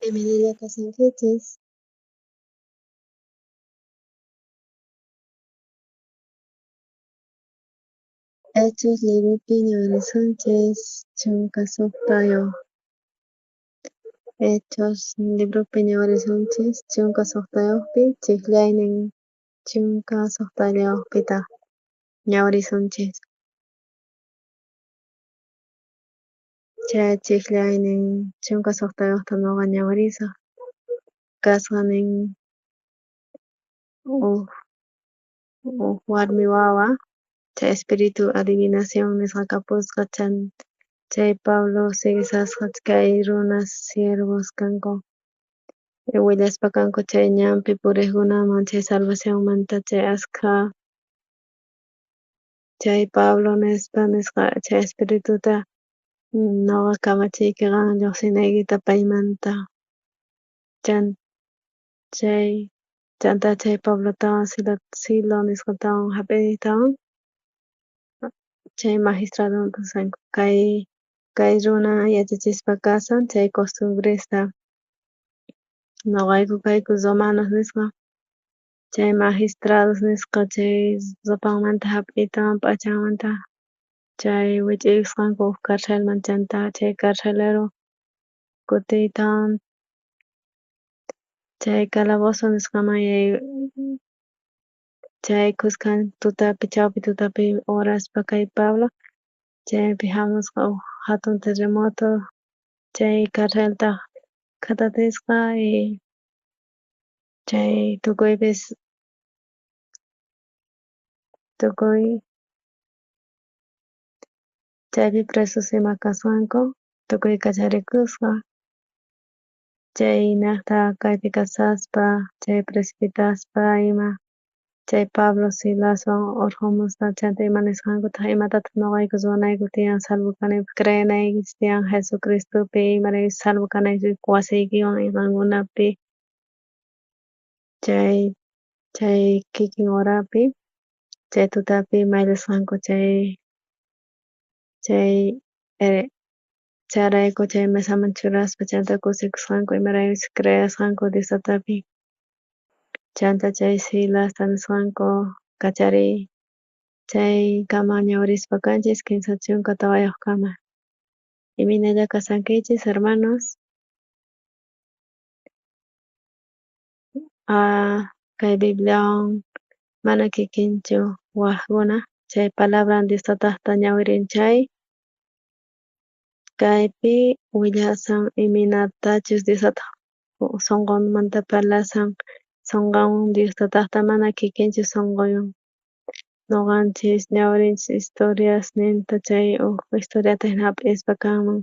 Emilia kasankichis. Hechos libropi ñawirisqanchis chunka suqtayoq. Hechos libropi ñawirisqanchis chunka suqtayuqpi chiqllaynin chunka suqtayuqpita ñawirisqanchis. Chay chiqllaynin chunka suqtayuqta nuqa ñawirisaq kasqanin warmi wawa, chay espiritu adivinación nisqa kapusqa chay Pablo sigisasqa kay runa siervos kanku, willashpa kanku chay ñanpi puriqkunaman chay salvacionmanta chay askha chay Pablo nisqa chay espirituta nuqa kamachiykiqa lluqsinaykita paymanta chanta chay Pablotawan Silo nisqatawan hap'iytawan chay magistradowan pusanku kay runa yachachispa kasan chay costumbrista nuqayku kayku Romanos nisqa chay magistrados nisqa chay Zopanmanta hap'iytawan p'achanmanta chay wich'isqanku huk carcelman chanta chay carcelero kutiytawan chay calabozo nisqamay chay kusqan chawpi tutapi uraspa kay Pablo chaypi hamusqa huk hatun terremoto chay carcelta khatatisqa y chay tukuypis chaypi presos ima kasqanku tukuy kacharikusqa chay llaqta kaypi kasaspa chay precipitaspa ima chay Pablo Silaswan urqumusta chanta ima nisqankutaq imatataq nuqayku ruwanayku tiyan salvo kanaypaq creyanaykichis tiyan Jesucristupi imaraykuchus salvo kanaychik wasiykiwan imakunapi chay kikin urapi chay tutapi mayllasqanku chayrayku chay mesaman churaspa chanta kusikusqanku imaraykuchus creasqanku Diostawan chanta chay Silasta nisqanku kachariy chaykama ñawirispa kanchis kimsa chunka tawayuqkama. Imanalla kasankichis hermanos? Kay Bibliawan mana kikinchu waqkuna chay palabran Diostataqta ñawirinchay kaypi willasan imanatachus Diostataq sunqunmanta parlasan sunqunwan Diostataqta mana kikinchu sunquywan nuqanchis ñawirinchis historiasninta chay huk historiata hina hap'ispa kanman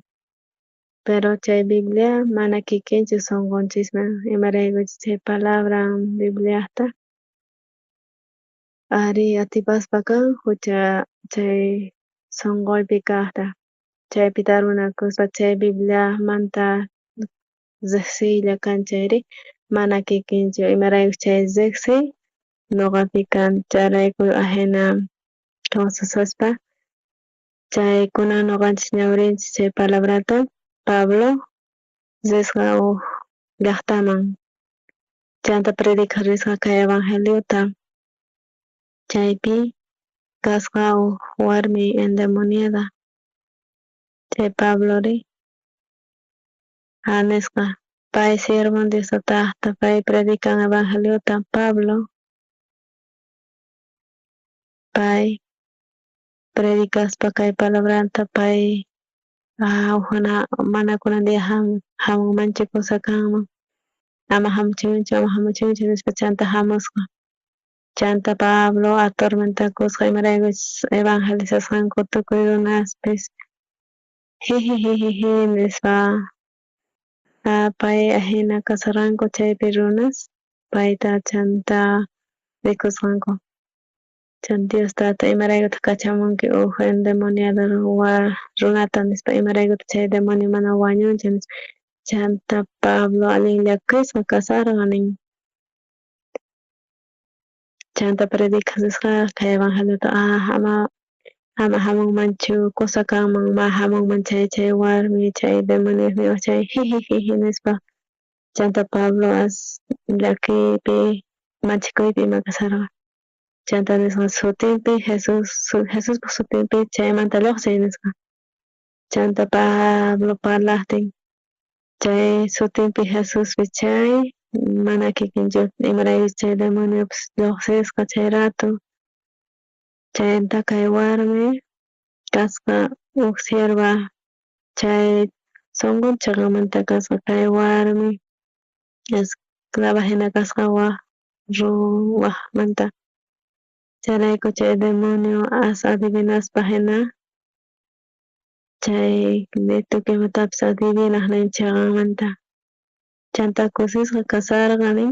pero chay Biblia mana kikinchu sunqunchikman imaraykuchus chay palabran Bibliata ari atipaspa kan chay sunquypi kaqta chaypi tarunakuspa chay Bibliamanta riqsiylla kan chayri mana kikinchu imaraykuchus chay riqsiy nuqapi kan chayrayku ahina kawsasaspa chaykuna nuqanchis ñawirinchis chay palabrata Pablo risqa huk llaqtaman chanta predicaq risqa kay evangeliota chaypi kasqa huk warmi endemoniada chay Pablori nisqa pay siervon Diostataqta pay predican evangeliota Pablo pay predicaspa kay palabranta pay mana kunandiya hamunmanchu pusakanman ama hamuchiyunchu nispa chanta hamusqa chanta Pablo atormentakusqa imaraykuchus evangelizasqanku tukuy runaspis jiji nispa pay ahina kasaranku chaypi runas payta chanta rikusqanku chanta Diostata imaraykutaq kachamunki huk endemoniada runata nispa imaraykutaq chay demonio mana wañunchu nispa chanta Pablo allin llakisqa kasarqa nin chanta predicasisqa kay evangeliota ama hamunmanchu kusakanman ma hamunman chay warmi chay demonio jiji nispa chanta Pablo llakipi machikuypi makasarqa. Chanta nisqa sutinpi Jesus sutinpi chaymanta lluqshay nisqa. Chanta Pablo parlaqtin chay sutinpi Jesuspi chay mana kikinchu imaraykuchus chay demoniopis lluqsisqa chay rato. Chayanta kay warmi kasqa uk sierva chay sunqun chaqanmanta kasqa kay warmi esclava hina kasqa waqmanta. Chayrayku chay demonio adivinaspa hina chay tukuy imatapas adivinaq nin chaqanmanta. Chanta kusisqa kasarqa nin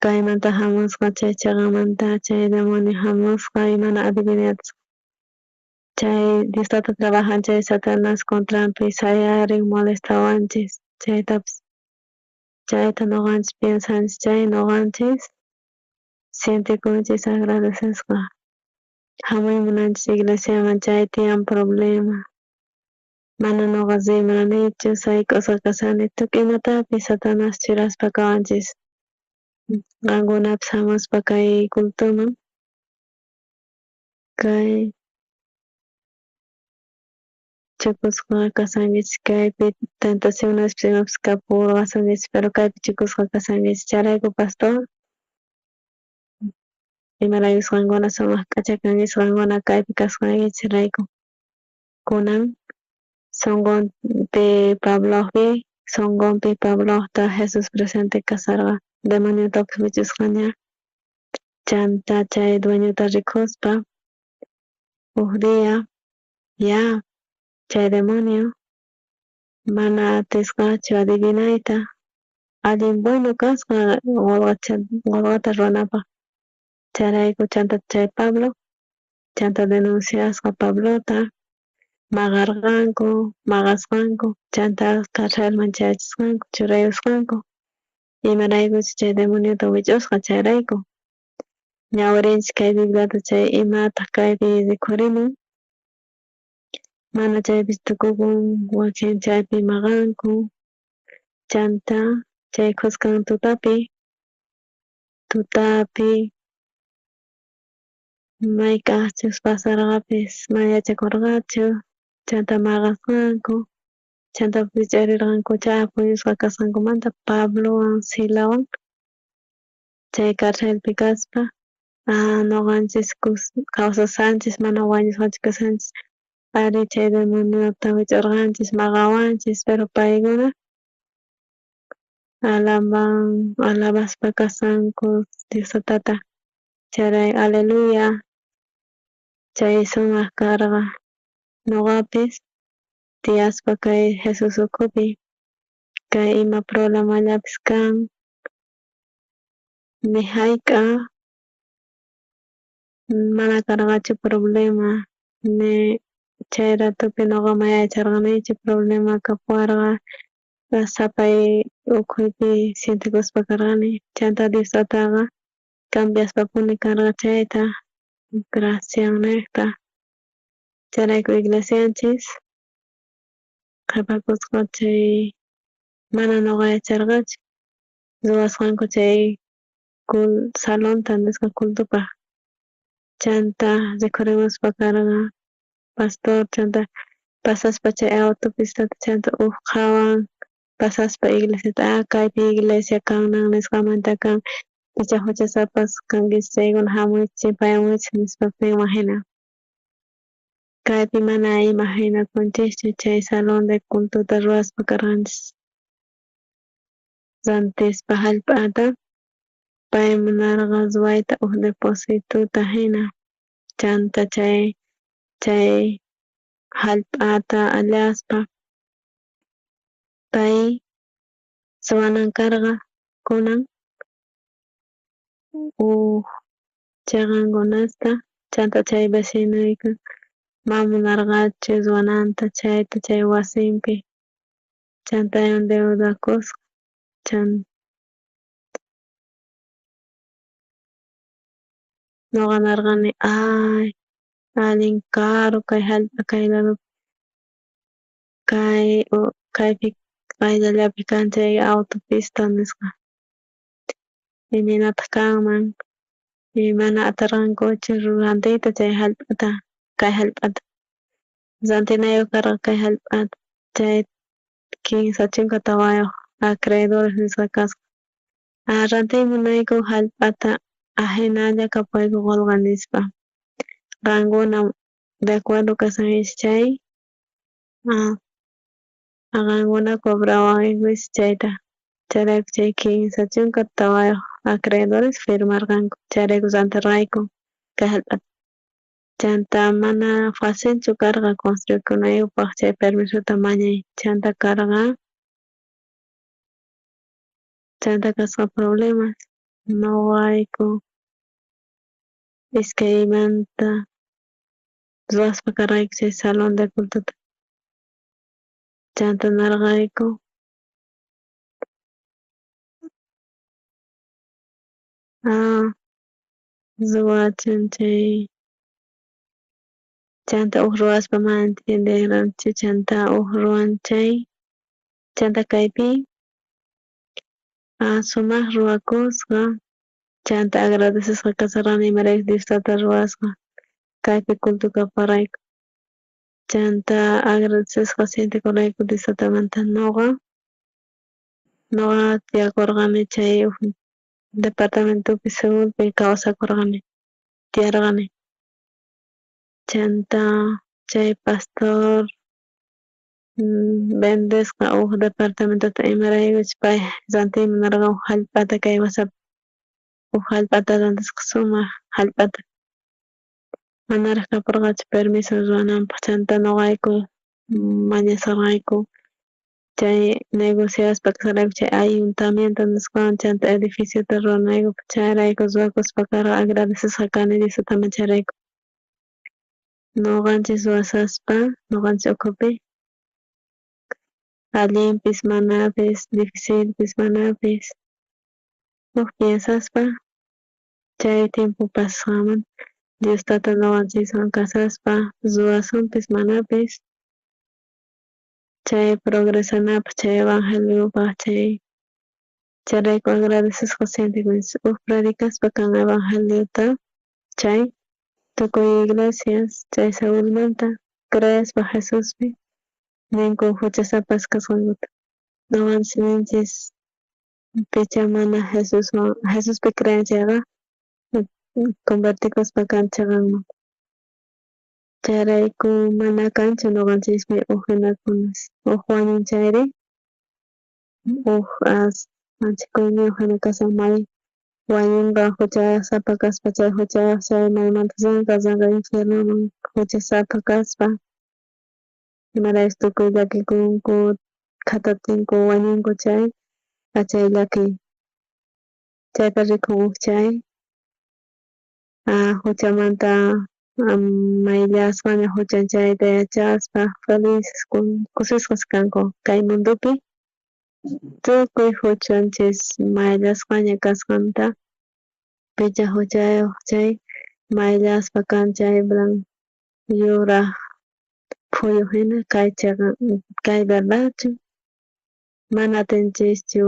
kaymanta hamusqa chay chaqanmanta chay demonio hamusqa y mana adivinatisqa. Chay Diostata trabajan chay Satanás contranpi sayarin molestawanchis chaytapas. Chayta ñuqanchis piensanchis chay ñuqanchis sintikunchis agradecesqa. Hamuy munanchis iglesiaman chay tiyan problema. Mana ñuqa rimanichu sayk'usqa kasani tukuy imatapi Satanás churaspa kawanchis. Qankunapas hamuspa kay cultuman kay chukusqa kasankichis kaypi tentaciones imapas kapurqasunkichis pero kaypi chukusqa kasankichis chayrayku pastor imaraykus qankuna sumaq k'acha kankichis qankuna kaypi kasqankichis rayku kunan sunqunpi Pablopi sunqunpi Pabloqta Jesus presente kasarqa demoniutapas wichusqa ña chanta chay dueñota rikuspa uk dia ya chay demonio mana atisqachu adivinayta allin bueno kasqa walwata ruranapaq. Chayrayku chanta chay Pablo chanta denunciasqa Pablota maqarqanku maqasqanku chanta carcelman chayachisqanku churayusqanku imaraykuchus chay demoniota wich'usqa chayrayku. Ñawirinchis kay Bibliata chay imataq kaypi rikhurimun mana chaypis tukukun wakin chaypi maqanku chanta chay qusqan tutapi mayk'aqchus pasarqapis mana yachakurqachu chanta maqasqanku chanta wich'arirqanku chay apuyusqa kasqankumanta Pablowan Silawan chay carcelpi kaspa ñuqanchis kawsasanchis mana wañusqanchis kasanchis ari chay demoniota wich'urqanchis maqawanchis pero paykuna alabaspa kasanku Diostatata charay aleluya chay sumaq karqa ñuqapis tiyaspa kay Jesus ukhupi kay ima problemallapis kan ni hayk'a mana karqachu problema ni chay ratupi ñuqa mayacharqanichu problema kapuwarqa sapay ukhuypi sintikuspa karqani chanta Diostataqa cambiaspapuni karqa chayta gracias niqta. Chayrayku iglesianchis qhipakusqa chay mana ñuqa yacharqachu ruwasqanku chay salonta nisqa cultupaq chanta rikhurimuspa karqa pastor chanta pasaspa chay autopistata chanta qhawan pasaspa iglesiata kaypi iglesia kanman nisqamanta kan picha huchasapas kankichis chaykuna hamuychis chimpayamuychis nispa piwan hina kaypi mana imaginakunchischu chay salón de cultuta ruwaspa karqanchis rantispa hallp'ata pay munarqa ruwayta uk deposituta hina chanta chay hallp'ata allaspa pay suwanan karqa kunan chaqankunasta chanta chay vecinuyku mana munarqachu ruwananta chayta chay wasinpi chanta endeudakusqa ñuqa narqani allin karu kay hallp'a kay lado kaypi payllallapi kan chay autopista nisqa ninata kanman mana atarqankuchu rantiyta chay hallp'ata kay hallp'ata rantinayuq karqa kay hallp'ata chay kimsa chunka tawayuq acreedores nisqa kasqa rantiy munayku hallp'ata ahinalla kapaykuq Olga nispa qankuna de acuerdo kashankichik chay qankuna cobrawankipish chayta chayrayku chay kimsa chunka tawayuq acreedores firmarqanku chayrayku rantirqayku kay hallp'ata chanta mana facilchu karqa construykunayupaq chay permisuta mañay chanta karqa chanta kasqa problemas ñuqayku iskay imanta ruwaspa karqayku chay salón de cultuta chanta narqayku ruwachun chay chanta huk ruwaspa mana entienderanchu chanta huk ruwan chay chanta kaypi sumaq ruwakusqa chanta agradecesqa kasarani imaraykush Diostata ruwasqa kaypi cultukaparayku chanta agradecesqa sentikurayku Diostatamanta ñuqa tiyakurqani chay departamentopi Seulpi kawsakurqani tiyarqani chanta chay pastor vendesqa huk departamentota imaraykuchus pay rantiyman munarqan huk hallp'ata kay wasapi huk hallp'ata rantisqa sumaq hallp'ata manaraq kapurqachu permiso ruwananpaq chanta ñuqayku mañasarqayku chay negociaspa kasharayku chay ayuntamiento nisqawan chanta edificiota ruranaykupi chayrayku ruwakuspa karqa agradecesqa kani Diostaman chayrayku ñuqanchik ruwasaspa ñuqanchik ukhupi allinpis manapish dificilpis manapish huk piensaspa chay tiempo pasasqanman Diostata ñuqanchikwan kasaspa ruwasunpis manapish chay progresanapaq chay evangeliopak chayrayku agradecesqa sentikunchik huk predicaspa kan evangeliota chay tukuy iglesias chay Seulmanta creespa Jesuspi ninku huchasapas kasqankuta ñuqanchik ninchis picha mana Jesuspi creenciaqa convertikuspa kanchikkanman chayrayku mana kanchu ñuqanchikpi huk runakunas huk wañunchayri huk manchikuyninwan hina kashan may wañunqa huchasapa kaspa chay huchayuq chay maymanta llanka infiernuman huchasapa kaspa imaraykush tukuy llakikunku khatatinku wañunku chay llaki chayta rikun huk chay huchamanta mayllaspaña huchanchayta yachaspa felices kusisqas kanku kay mundupi tukuy huchanchis mayllaspaña kasqanta picha huchayuq chay mayllaspa kan chay yuraq phuyuq hina kay verdadchu mana atinchikchu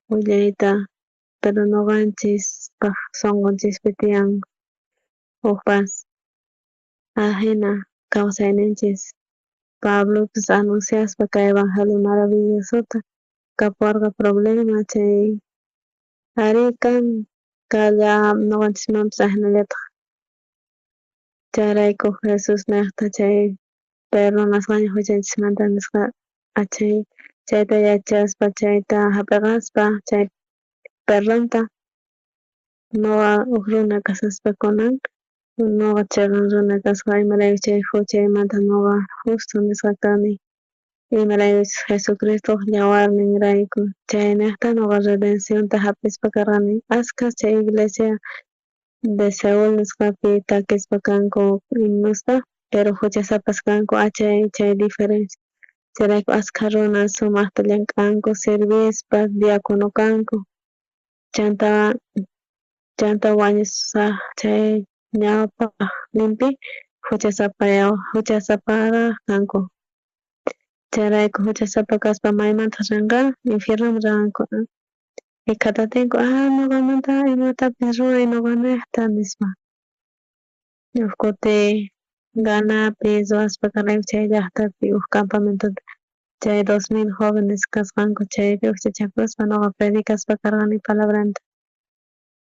willayta pero ñuqanchispaq sunqunchikpi tiyan huk paz hina kawsayninchis Pablopis anunciaspa kay evangelio maravillosota kapuwarqa problema chay ari kan kalla ñuqanchikmanpas hinallataq chayrayku Jesus niqta chay perdonasqaña huchanchikmanta nisqa chayta yachaspa chayta hap'iqaspa chay perdonta ñuqa huk runa kasaspa kunan ñuqa chaywan runa kasqa imaraykuchus chay huchaymanta ñuqa justo nisqa kani imaraykuchus Jesucristoq yawarninrayku chay niqta ñuqa redencionta hap'ispa karqani ashka chay iglesia de Seul nisqapi takispa kanku himnosta pero huchasapas kanku chay diferencia chayrayku ashka runa sumaqta llamk'anku servispa diacono kanku chanta wañusaq chay ñawpaq limpi huchasaparaq kanku Chayrayku huchasapa kaspa maymanta rinqa infiernoman rinanku katatinko ñuqamanta imatapis ruray ñuqa niqta nispa. Uk kuti Ganapi Soaspa karayku chay llaqtapi uk campamentuta chay 2000 jóvenes kasqanku chaypi ukchachakuspa ñuqa predicaspa kargani palabranta.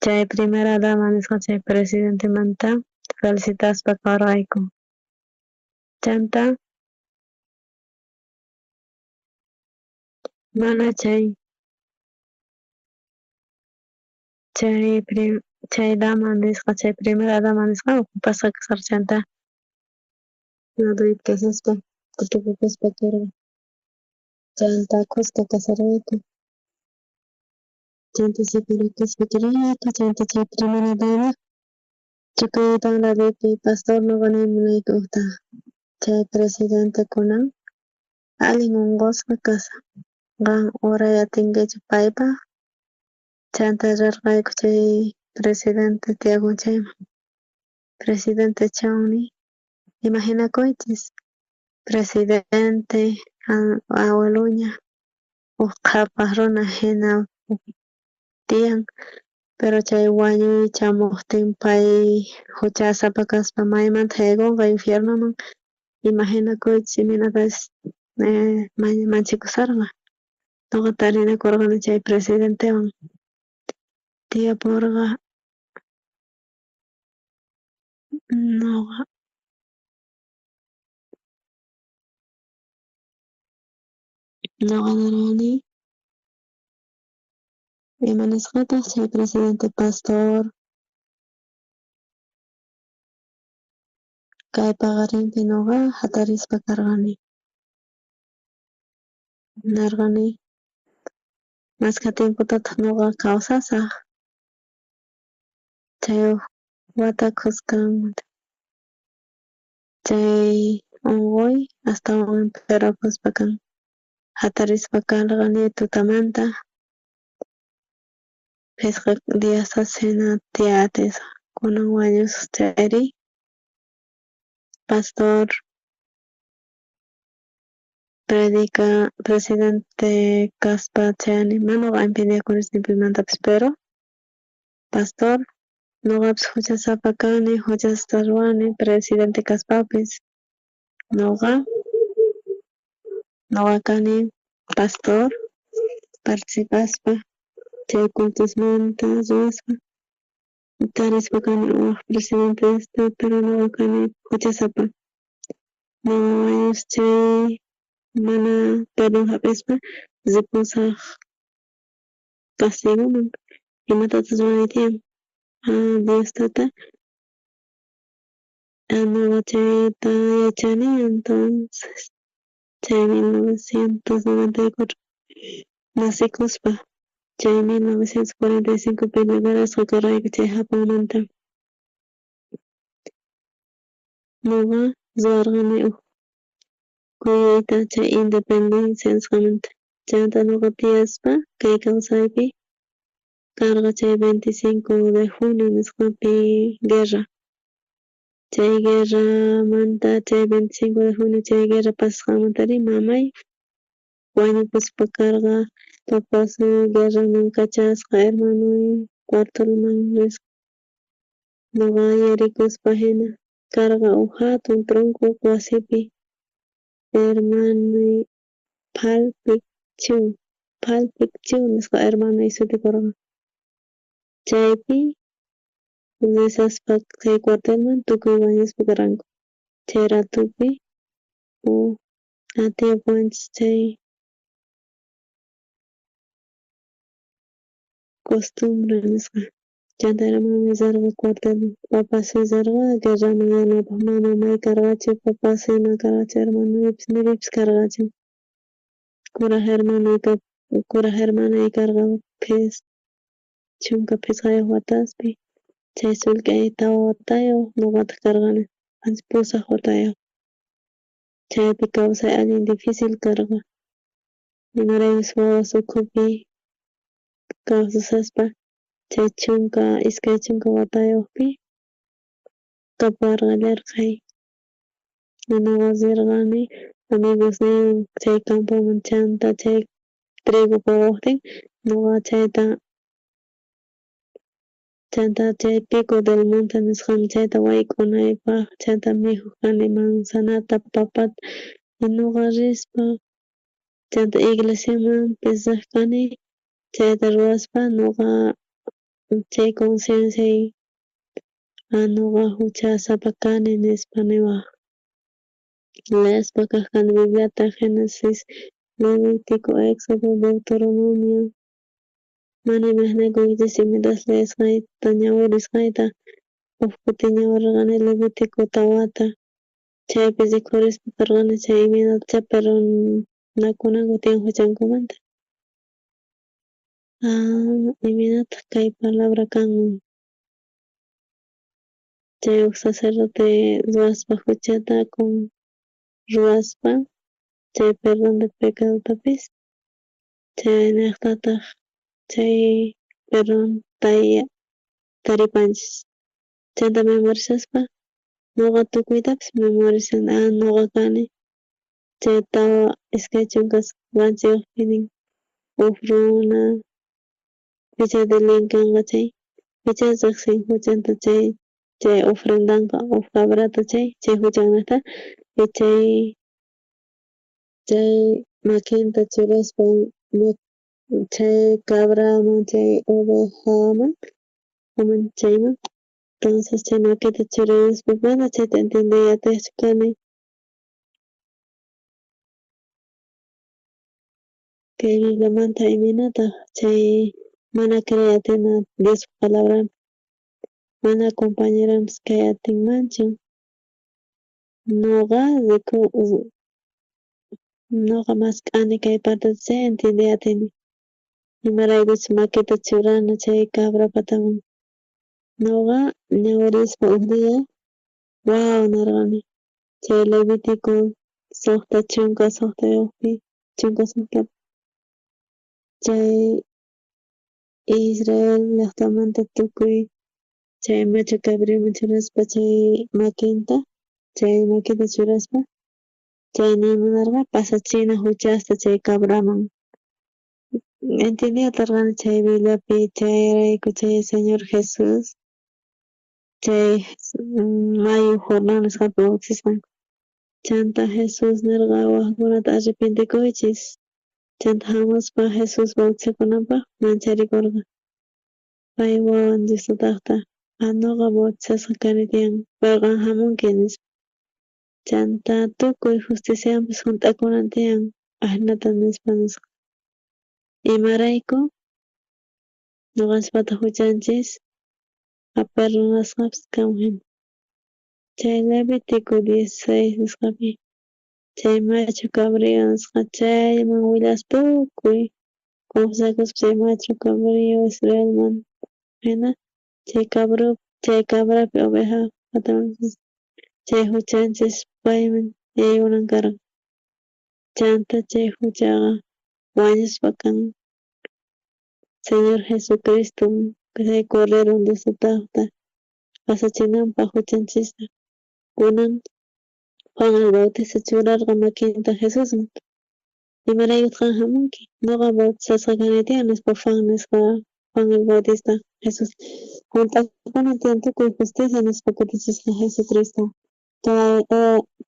Chay primera dama nisqa chay presidentemanta felicitaspa kargayku. Chanta mana chay dama nisqa chay primera dama nisqa ocupasqa kasarchanta Madrid kasaspa kutukukuspa karga. Chanta kuska kasarayku. Chanta separakuspa karayku chanta chay primera dama Chucuitan Ladipi pastor ñuqa nimunayku ukta chay presidente kunan allin unqusqa kasa qan uray atinkichu paypaq chanta rirqayku chay presidente tiyakunchayman. Presidente chawmi imaginakuychis presidente abueluña uk qhapaq runa hina tiyan pero chay wañuy chamuqtin pay huchasapa kaspa maymanta yaykunqa infiernoman imaginakuychis imanatapas manchikusarqa ñuqa tarinakurqani chay presidentewan tiyapurqa ñuqa nirqani imanisqataq chay presidente pastor kay paqarinpi ñuqa hatarispa karqani nirqani masqa timputataq ñuqa kawsasaq chay wata kusqanmanta chay unquy astawan emperakuspa kan hatarispa karqani tutamanta pisqa diostas hina tia atisqa kunan wañusqa chayri pastor presidente kaspa chayani mana impidiykurispa pimantapis pero pastor ñuqapis huchasapa kani huchaspa ruwani presidente kaspapis ñuqa kani pastor participaspa chay cultusmanta ruwaspa tarispa kani waq presidentesta pero ñuqa kani huchasapa ñuqa wañusqa chay mana perdon hap'ispa ripusaq castiguman imatatas ruray tiyan Diostata ñuqa chayta yachani entonces chay 1994 nasikuspa chay 1945 pi liberasqa karayku chay Japonmanta ñuqa ruwarqani uk kuyuyta chay independencia nisqamanta chayta ñuqa tiyaspa kay kawsaypi karqa chay 25 de junio nisqapi guerra chay guerramanta chay 25 de junio chay guerra pasasqanmantari mamay wañupaspa karqa papasuy guerraman kachasqa hermanuy cuartelman risqa ñuqa yarikuspa hina karqa uk hatun tronco wasipi hermanuy Palpik Chu nisqa hermanuy sutikurqa chaypi risaspa chay cuartelman tukuy wañuspa karqanku chay ratupi tiyapunchis chay costumbre nisqa chantaramanta sarqa cuartelman papasuy sarqa guerraman yanapaq mana may karqachu papasuy ima karqachu hermanuypis niripis karqachu kuraq hermanuy karqa chunka pisqayuq wataspi chay sullk'ay tawa watayuq ñuqataq karqani pusaq watayuq chaypi kawsay allin difícil karqa imaraykush wawas ukhupi kawsasaspa chay iskay chunka watayuqpi kaparqallarqay ñuqa sirqani amigos niyan chay campaman chanta chay trigo pawaqtin ñuqa chanta chay pico del monte nisqami chayta wayk'unaypaq chayta mijuq kani manzanata papata y ñuqa rispa chanta iglesiaman pisaq kani chayta ruwaspa ñuqa chay concienciay ñuqa huchasapa kani nispa niwaq leespa kaq kani Bibliata Génesis, Levítico, Éxodo, Deuteronomio mana imaginaykuy decimitas leesqayta ñawirisqayta huk kutin ñawirirqani Levíticota wata chaypi rikurispa karqani chay imanatacha runakunawan tiyan huchankumanta imanataq kay palabra kanman chay huk sacerdote ruwaspa huchata ruwaspa chay perdón de pecadotapis chay niqtataq chay perdón taripanchis chayta memorishaspa ñuqa tukuytapis memorizani ñuqa kani chay tawa iskay chunkas ranchikuqpi nin huk runa picha de llenkanqa chay picha riqsin huchanta chay ofrendanqa huk cabrata chay huchannata y chay maquinta churaspa chay cabraman chay ovejaman chayman entonces chay maquita churayaspa mana chayta entendiyatiqchu kani kay Biblimanta imanataq chay mana creatina Dios palabra mana compañeramus kay atinmanchu ñuqa mas k'ani kay partata chay entendiyatini imaraykuchus maquita churana chay cabra pataman ñuqa ñawirispa uk día wow nirqani chay Levítico sukta chunka suktayuqpi chunka suktapi chay Israel llaqtamanta tukuy chay macho cabríoman churaspa chay maquinta churaspa chaymi munarqa pasachina huchasta chay cabraman entendiyatarqani chay Bibliapi chayrayku chay Señor Jesus chay mayu jornada nisqapi bautismanku chanta Jesus nirqa wawakunata arrepintikuychis chanta hamuspa Jesus bautisakunanpaq mancharikurqa pay wawan Diostataqta ñuqa bautisasqa kani tiyan payqa hamunki nispa chanta tukuy justiciawanpis hunt'akunan tiyan ahnata nispa imarayku ñuqanchikpata huchanchis aperdonasqapis kanman hina chay Levítico 16 nisqapi chay macho cabrío nisqa chayman willas tukuy confesakuspa chay macho cabrío Israelman hina chay cabrapi oveja chay huchanchis payman yaykunan karqan chanta chay huchaqa wañushpa kan Señor Jesucristo chay Cordero Diostataqta pasachinanpaq huchanchista kunan Juan el Bautista churarqa maquinta Jesusman imaraykutaq qan hamunki ñuqa bautisasqa kani tiyan nispa Juan el Bautista Jesus hunt'akunan tiyan tukuy justicia nispa kutichisqa Jesucristo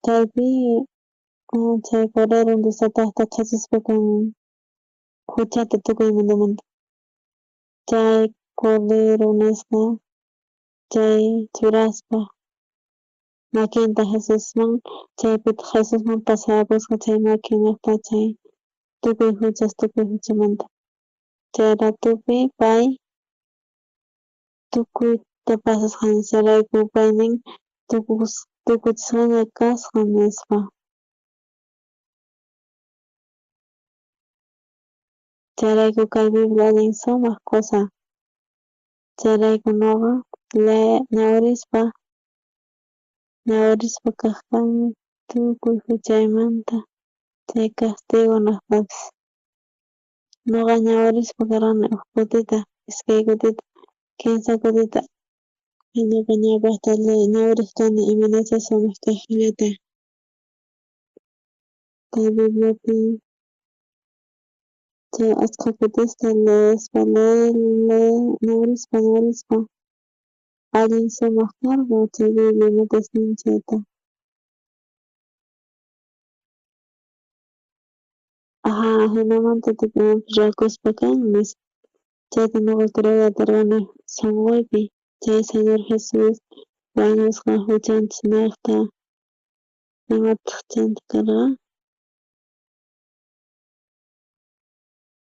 chaypi chay Cordero Diostataqta qhachishpa kan huchata tukuy mundumanta chay Cordero nisqa chay churaspa maquinta Jesusman chaypita Jesusman pasapusqa chay maquin llaqta chay tukuy huchamanta chay ratupi pay tukuyta pasasqani chayrayku pay nin tukuchisqaña kasqa nispa chayrayku kay Biblia allin sumaq kusa chayrayku ñuqa ñawirispa kaq kani tukuy huchaymanta chay castigunaqpapis ñuqa ñawirispa karqani huk kutita iskay kutita kimsa kutita ñuqa ñawpaqta ñawiriq kani imanachá sumaq kaqllata kay Bibliapi chay achkapitista leerispa allin sumaq karqa chay Biblia notasninchayta. Hinamanta rakuspa kanmis chayta ñuqa creyatarqani Sanwaypi chay Señor Jesus wañusqa huchanchis naqta imataq chayta karqa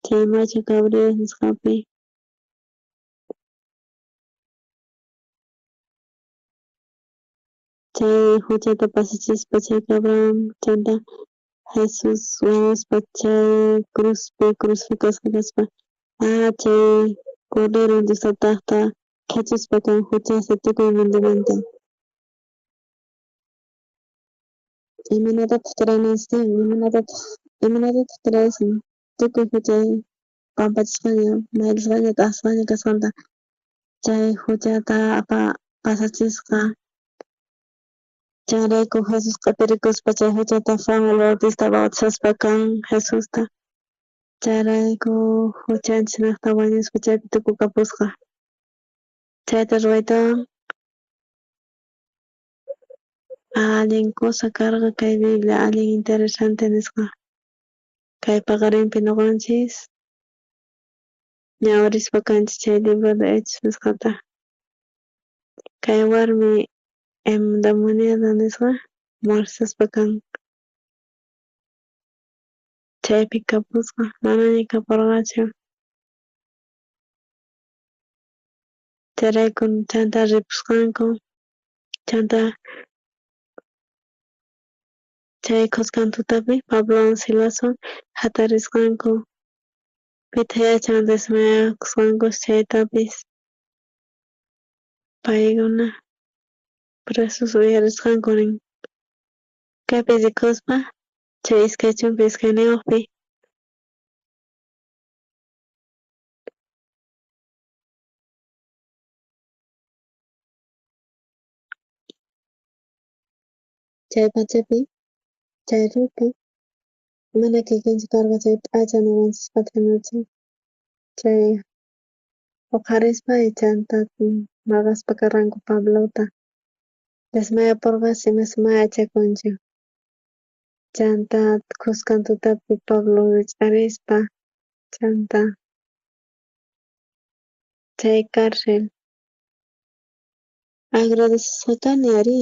chay Macha Gabriel nisqapi chay huchata pasachispa chay Abraham chayta Jesus wañuspa chay cruzpi crucificasqa kaspa chay Cordero Diostataqta qhechuspa kan huchasta tukuy mundumanta. Imanataq kriyanaysitaq imanataq kriyashan tukuy huchay pampachisqaña mayllishqaña t'asqaña kasqanta chay huchata pasachisqa chayrayku Jesus q'ipirikuspa chay huchata Juan el Bautista bautizaspa kan Jesusta chayrayku huchanchis naqta wañuspa chaypi tukukapusqa chayta ruwaytawan allin kusa karqa kay Biblia allin interesante nisqa kay paqarinpi nuqanchis ñawirispa kanchis chay libro de Hechos nisqata kay warmi endemoniada nisqa muersaspa kan chaypi kapusqa manaña kapurqachu chayrayku chanta ripusqanku chanta chay qusqan tutapi Pablowan Silaswan hatarisqanku pita yachan desmayakusqanku chaytapis paykuna presos uyarisqanku nin kaypi rikuspa chay iskay chumpi iskayniyuqpi chay pachapi chay rupi mana kikinchik karqa chay p'acha nuqanchis patronuchin chay huqarispa chanta maqaspa karqanku Pablota desmayapurqachi mayachakunchu chanta qusqan tutapi Pablo wich'arispa chanta chay cárcel agradecesqa kani ari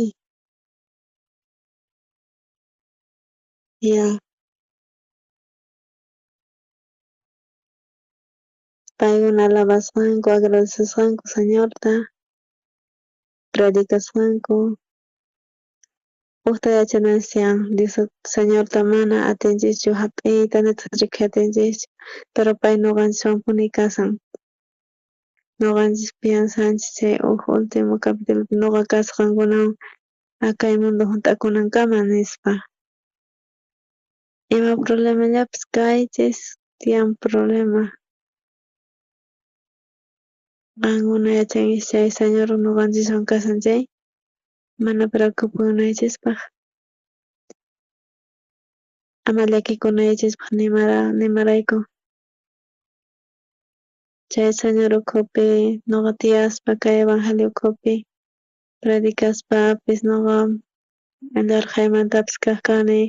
paykuna alabasqanku agradecesqanku Señorta predicasqanku uqta yachanaysiyan Señorta mana atinchikchu hap'iyta nitaq riqsiatinchikchu pero pay nuqanchikwan punikasan nuqanchis piensanchis chay ultimo capitulopi nuqa kasqankunawan kay mundo hunt'akunankama nispa ima problemallapis kaychis tiyan problema qankuna yachankichis chay Señor nuqanchikwan kasan chay mana preocupunaychispaq ama llakikunaychispaq nimarayku chay Señor ukhupi nuqa tiyaspa kay evangelio ukhupi predicaspapis nuqa llarqaymantapis kaq kani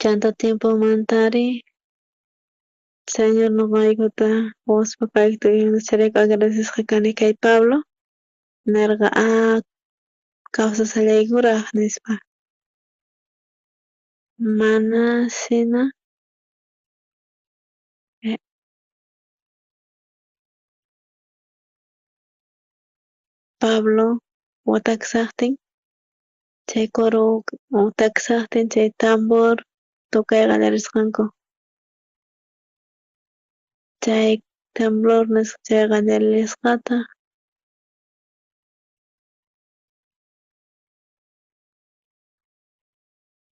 chanta tiempumantari Señor nuqaykuta uspa payta chayrayku agradecesqa kani kay Pablo nirqa kawsashallaykura nispa mana sina Pablo watakasaqtin chay coro watakasaqtin chay tambor tukay qallarisqanku chay temblor nisqa chay qallarisqata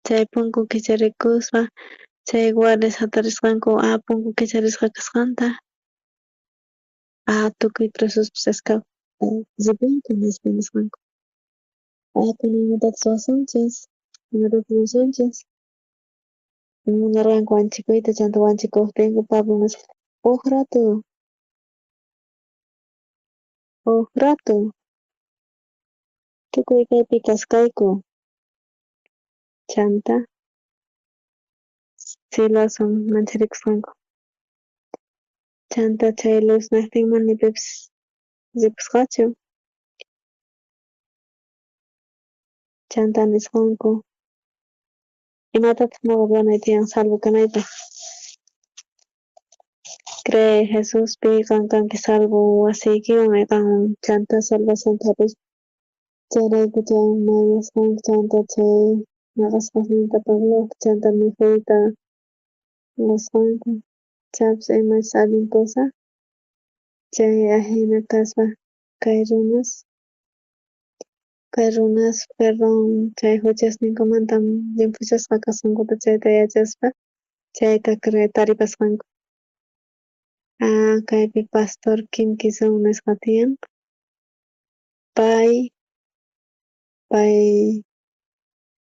chay punku kicharikuspa chay guardias hatarisqanku punku kicharisqa kasqanta tukuy presospis llipinki nisqanku kunimatatis ruwasunchis imatapis ruwasunchis Munarqanku wanchikuyta chanta wanchikuqtinku Pablo nisqa huk ratu tukuy kaypi kasqayku chanta siluwason mancharikusqanku chanta chay lluqsinaptinman pipis ripusqachu chanta nisqanku imatataq ñuqa ruranay tiyan salvu kanaypaq cree Jesuspi qanqanki salvu wasiykiwan qanwan chanta salvacionta hap'ispa chayrayku chay mañasqanki chanta chay maqasqaqninta Pablopi chanta Miguelta nisqanku chaypis imapas allin kusa chay ahina kaspa kay runas perdón chay huchasninkumanta llimpuchasqa kasunkuta chayta yachaspa chayta taripasqanku kaypi Pastor Kim Ki-sung nisqa tiyan pay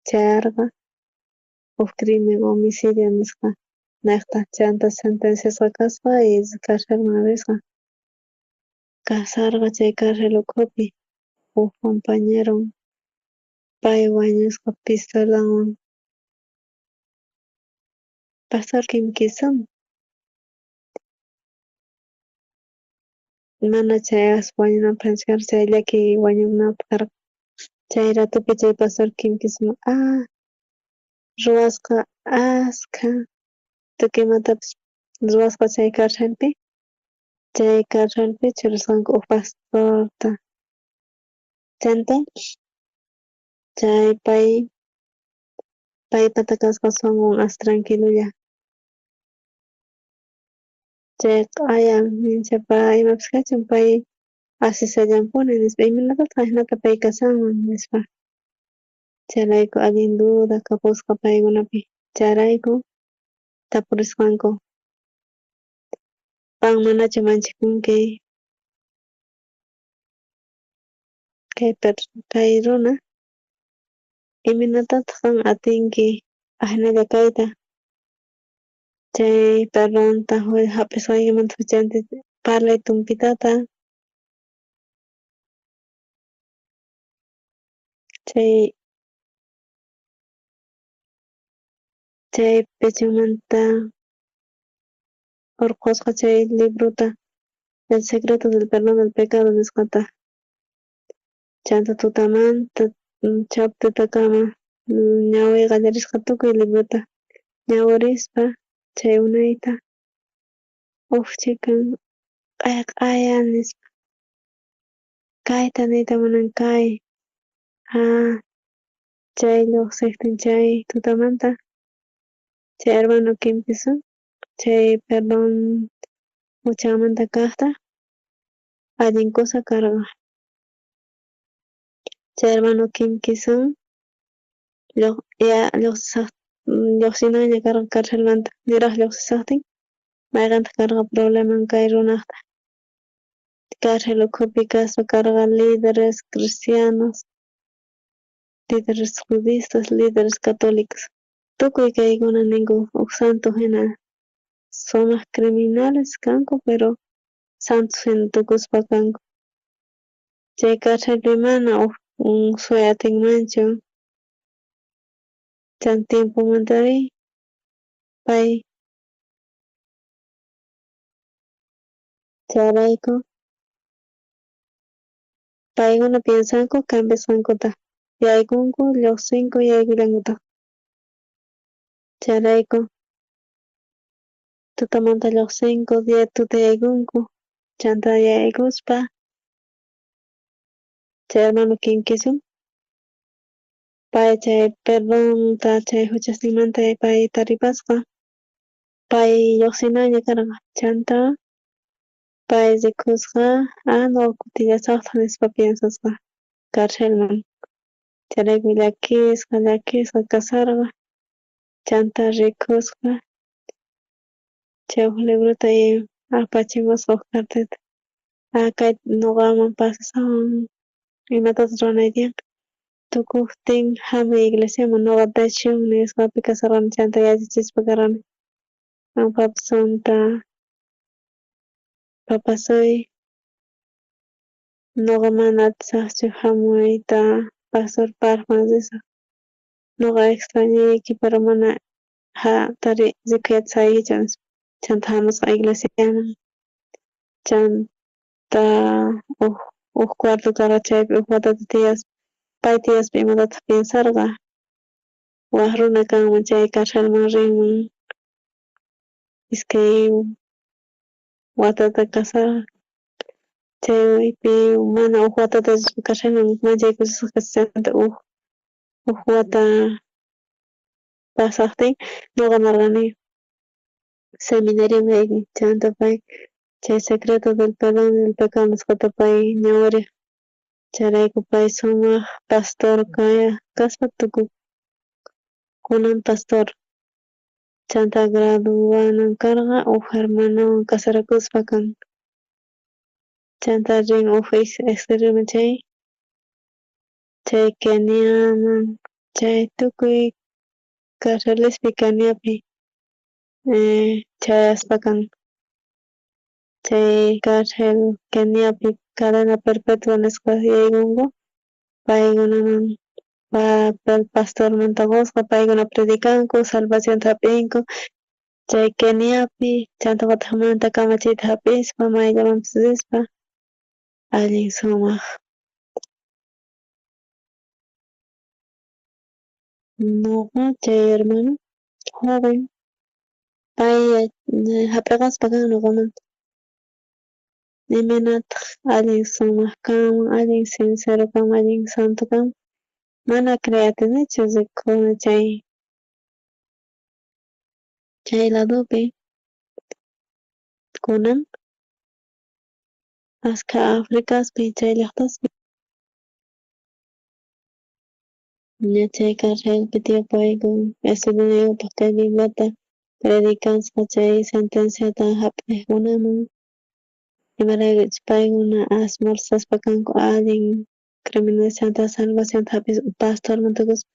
chayarqa huk crimen homicidio nisqa niqta chanta sentenciasqa kasqa y carcelman risqa kasarqa chay carcel ukhupi huk compañeron pay wañusqa pistulawan Pastor Kim Ki-sung mana chay wañunapaq chay llaki wañunapaq karqa chay ratupi chay Pastor Kim Ki-sung ruwasqa ashka tukuymantapis ruwasqa chay carcelpi churisqanku huk pastorta chanta chay paypata kasqa sunqun ashta tranquilulla chay q'aya minchapa imapis kachun pay asisallampuni nispa imanataq hinata pay kasanman nispa chayrayku allin duda kapusqa paykunapi chayrayku tapurisqanku qan manachu manchikunki kay runa iminatataq qan atinki ahnalla kayta chay perdonta hap'isqaykimanta huchanti parlay tumpitata chay pechumanta hurqusqa chay libruta El secreto del perdón del pecado nisqata chanta tutamanta chaptutakama ñawi qallarisqa tukuy libruta ñawirispa chay unayta chikan q'aya nispa kayta niyta munan kay chay lluqsiqtin chay tutamanta chay hermano Kim Ki-sung chay perdón huchanmanta kaqta allin kusa karqa chay hermano Kim Ki-sung lluqsinaña karqa carcelmanta niraq lluqsisaqtin mayqantaq karqa probleman kay runaqta carcel ukhupi kaspa karqa líderes cristianos líderes budistas líderes católicos tukuy kaykuna ninku huk santo hina sumaq criminales kanku pero santos hina tukuspa kanku chay carcelpi mana suy atinmanchu chay tiempumantari pay chayrayku paykuna piensanku cambiasqankuta yaykunku lluqsinku yaykullankutaq chayrayku tutamanta lluqsinku tuta yaykunku chanta yaykuspa chay hermano Kim Ki-sung pay chay perdonta chay huchasninmanta pay taripasqa pay lluqsinaña karqa chanta pay rikusqa nuqa kutillasaqta nispa piensasqa carcelman chayrayku llakisqa kasarqa chanta rikusqa chay huk libruta apachimusqa huk cartita kay nuqaman pasasawan imatataq ruranay tiyan tukuqtin hamuy iglesiaman nuqata shun nisqapi kasarani chanta yachachispa karani Papa Santa Papa Soy nuqa mana atisaqchu hamuyta Pastor Parkman risaq nuqa extrañayki pero mana rikuyatisaykichu nispa chanta hamusqa iglesiaman chanta huk cuarto karqa chaypi huk watata tiyaspa pay tiyaspa imatataq pensarqa waq runa kanman chay carcelman rinman iskay watata kasarqa chaypi mana huk watata carcelman manchaykusisqa chanta huk wata pasaqtin nuqa marqani seminarion yaykuy chanta pay chay secreto del perdón y del pecado nisqata pay ñawariq chayrayku pay sumaq pastor kaspa tukuy kunan pastor chanta graduanan karqa huk hermanawan casarakuspa kan chanta rin huk exteriorman chay Keniaman chay tukuy carcelespi Keniapi chayaspa kan chay carcel Keniapi cadena perpetua nisqa yaykunku paykunaman papel pastormanta qusqa paykuna predicanku salvacionta hap'inku chay Keniapi chanta watakmanta kamachiyta hap'ispa mayllamanpas rispa allin sumaq nuqa chay hermano joven pay hap'iqaspa kan nuqamanta imanataq allin sumaq kanman allin sincero kanman allin santo kanman mana creatinichu riqukuni chay ladopi kunan ashka Africaspi chay llaqtaspi ña chay carcelpi tiyapayku estudianaypaq kay bibliata predicansqa chay sentenciata hap'iqkunaman imaraykuchus paykuna asmarsaspa kanku allin criminalista salvacionta hap'ispa pastorman tukuspa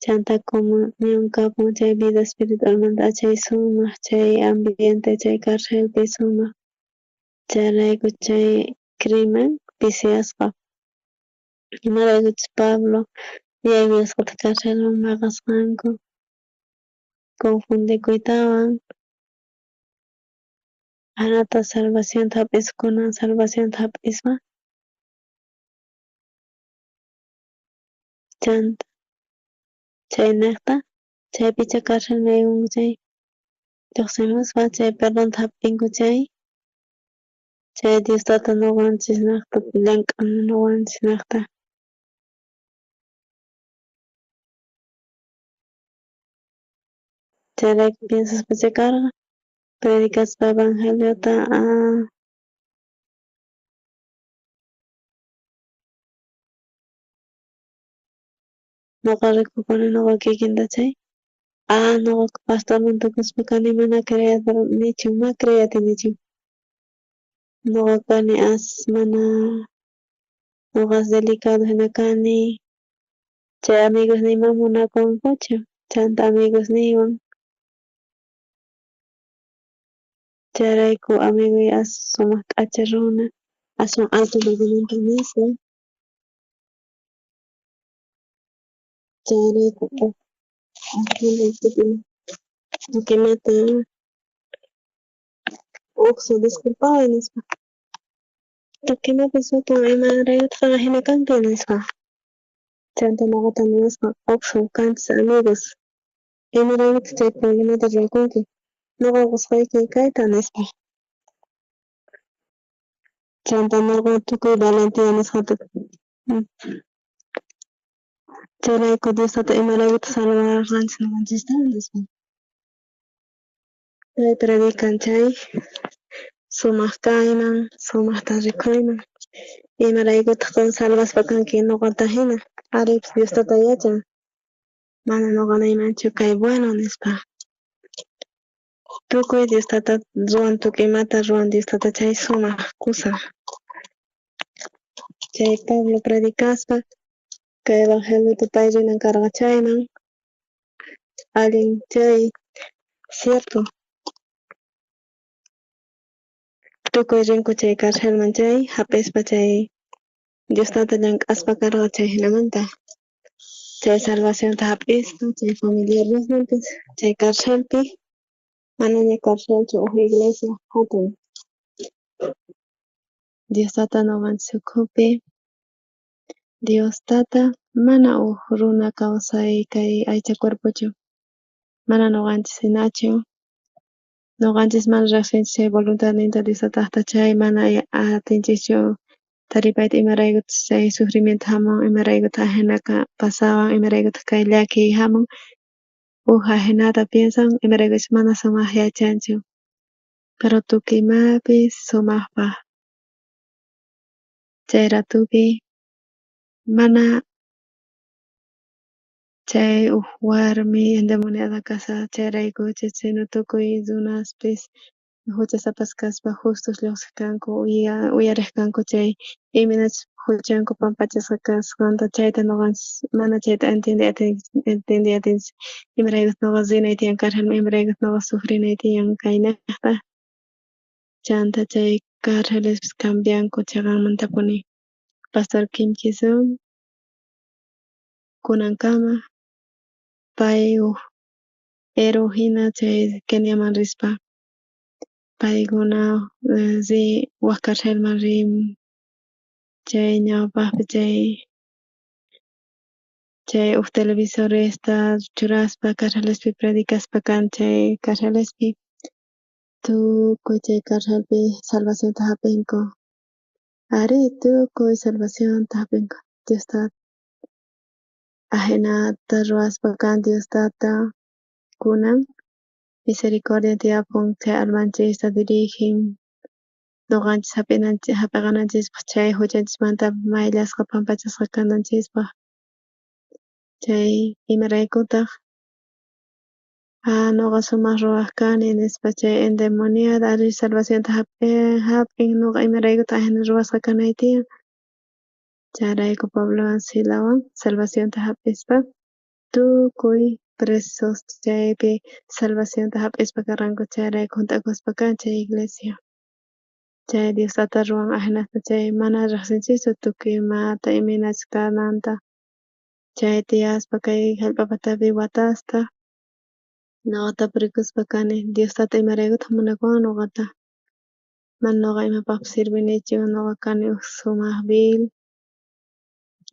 chanta comunionkapan chay vida espiritualmanta chay sumaq chay ambiente chay carcelpi sumaq chayrayku chay crimen pisiasqa imaraykuchus Pablo yaykusqata carcelman maqasqanku confundikuytawan anata salvacionta hap'isqa kunan salvacionta hap'ispa chanta chay niqta chaypicha carcelman yaykunku chay lluqsimuspa chay perdonta hap'inku chay Diostata nuqanchis niqta llank'ana nuqanchis niqta chayrayku piensaspa chay karqa predicaspa evangeliota nuqa rikukuni nuqa kikinta chay nuqa pastorman tukuspa kani mana creadornichu ma creatinichu nuqa kani mana nuqas delicado hina kani chay amigosniyman munakunkuchu chanta amigosniywan chayrayku amiguy sumaq k'acha runa aswan altomaymanta nisqa chayrayku tukimanta uqsu disculpaway nispa tukimapas utun imarayutaq hina kanki nispa chanta nuqata nimasqa uqsu kanchis amigos imaraykuta chay problemata rurakunki nuqa qusqayki kayta nispa chanta nuqa tukuy Valentia nisqata chayrayku Diostata imaraykuta salvarqanchis nuqanchista nispa pay predican chay sumaq kayman sumaqta rikhuyman imaraykutaq salvaspa kanki nuqata hina aripish Diostata yachan mana nuqa niymanchu kay bueno nispa tukuy Diostata ruan tukuymanta ruan Diostata chay sumaq kusaq chay Pablo predicaspa kay evangelio pay rinan karqa chayman allin chay cierto tukuy rinku chay carcelman chay hap'ispa chay Diostata llank'aspa karqa chay hinamanta chay salvacionta hap'ispa chay familiarnismanpis chay carcelpi manaña carcelchu uj iglesia hatun Diostata nuqanchis ukhupi Diostata mana uj runa kawsay kay aycha cuerpochu mana nuqanchis hinachu nuqanchis mana riqsinchis chay voluntadninta Diostataqta chay mana atinchikchu taripayta imaraykutas chay sufrimiento hamun imaraykutaq ajinaka pasawan imaraykutaq kay llaki hamun uj ajinata piensan imaraykuchus mana sumaq yachanchu pero tukuy imapis sumaqpaq chay ratupi mana chay uj warmi endemoniada kasha chayraykuchus chayna tukuy runaspis huchasapas kaspa justos lluqsikanku uyariq kanku chay imanachus huchanku pampachasqa kasqanta chayta nuqanchis mana chayta entendiatinchis imaraykuchus nuqa rinay tiyan carcelman imaraykuchus nuqa sufrinay tiyan kay niqta chanta chay carcelespis cambianku chaqanmantapuni Pastor Kim Ki-sung kunankama pay uj héroe hina chay Keniaman rispa paykuna waq carcelman chay ñawpaqpi chay uj televisoresta churaspa carcelespi predicaspa kan chay carcelespi tukuy chay carcelpi salvacionta hap'inku ari tukuy salvacionta hap'inku Diosta ajinata ruwaspa kan Diostata kunan misericordia tiyapun chay almanchista dirigin nuqanchis hap'iqananchispaq chay huchanchismanta mayllasqa pampachasqa kananchispaq chay imaraykutaq nuqa sumaq ruwaq kani nispa chay endemoniada ari salvacionta hap'in nuqa imaraykutaq ahina ruwasqa kanay tiyan chayrayku Pablowan Silawan salvacionta hap'ispa tukuy presos chaypi salvacionta hap'ispa karqanku chayrayku junt'akuspa kan chay iglesia chay Diostata ruwan ajinaspa chay mana riqsinchischu tukuy imata imaynachus kananta chay tiyaspa kay hallp'apatapi watasta nuqa tapurikuspa kani Diostata imaraykutaq munakuwan nuqata mana nuqa imapaqpis sirbinichu nuqa kani uj sumaq vil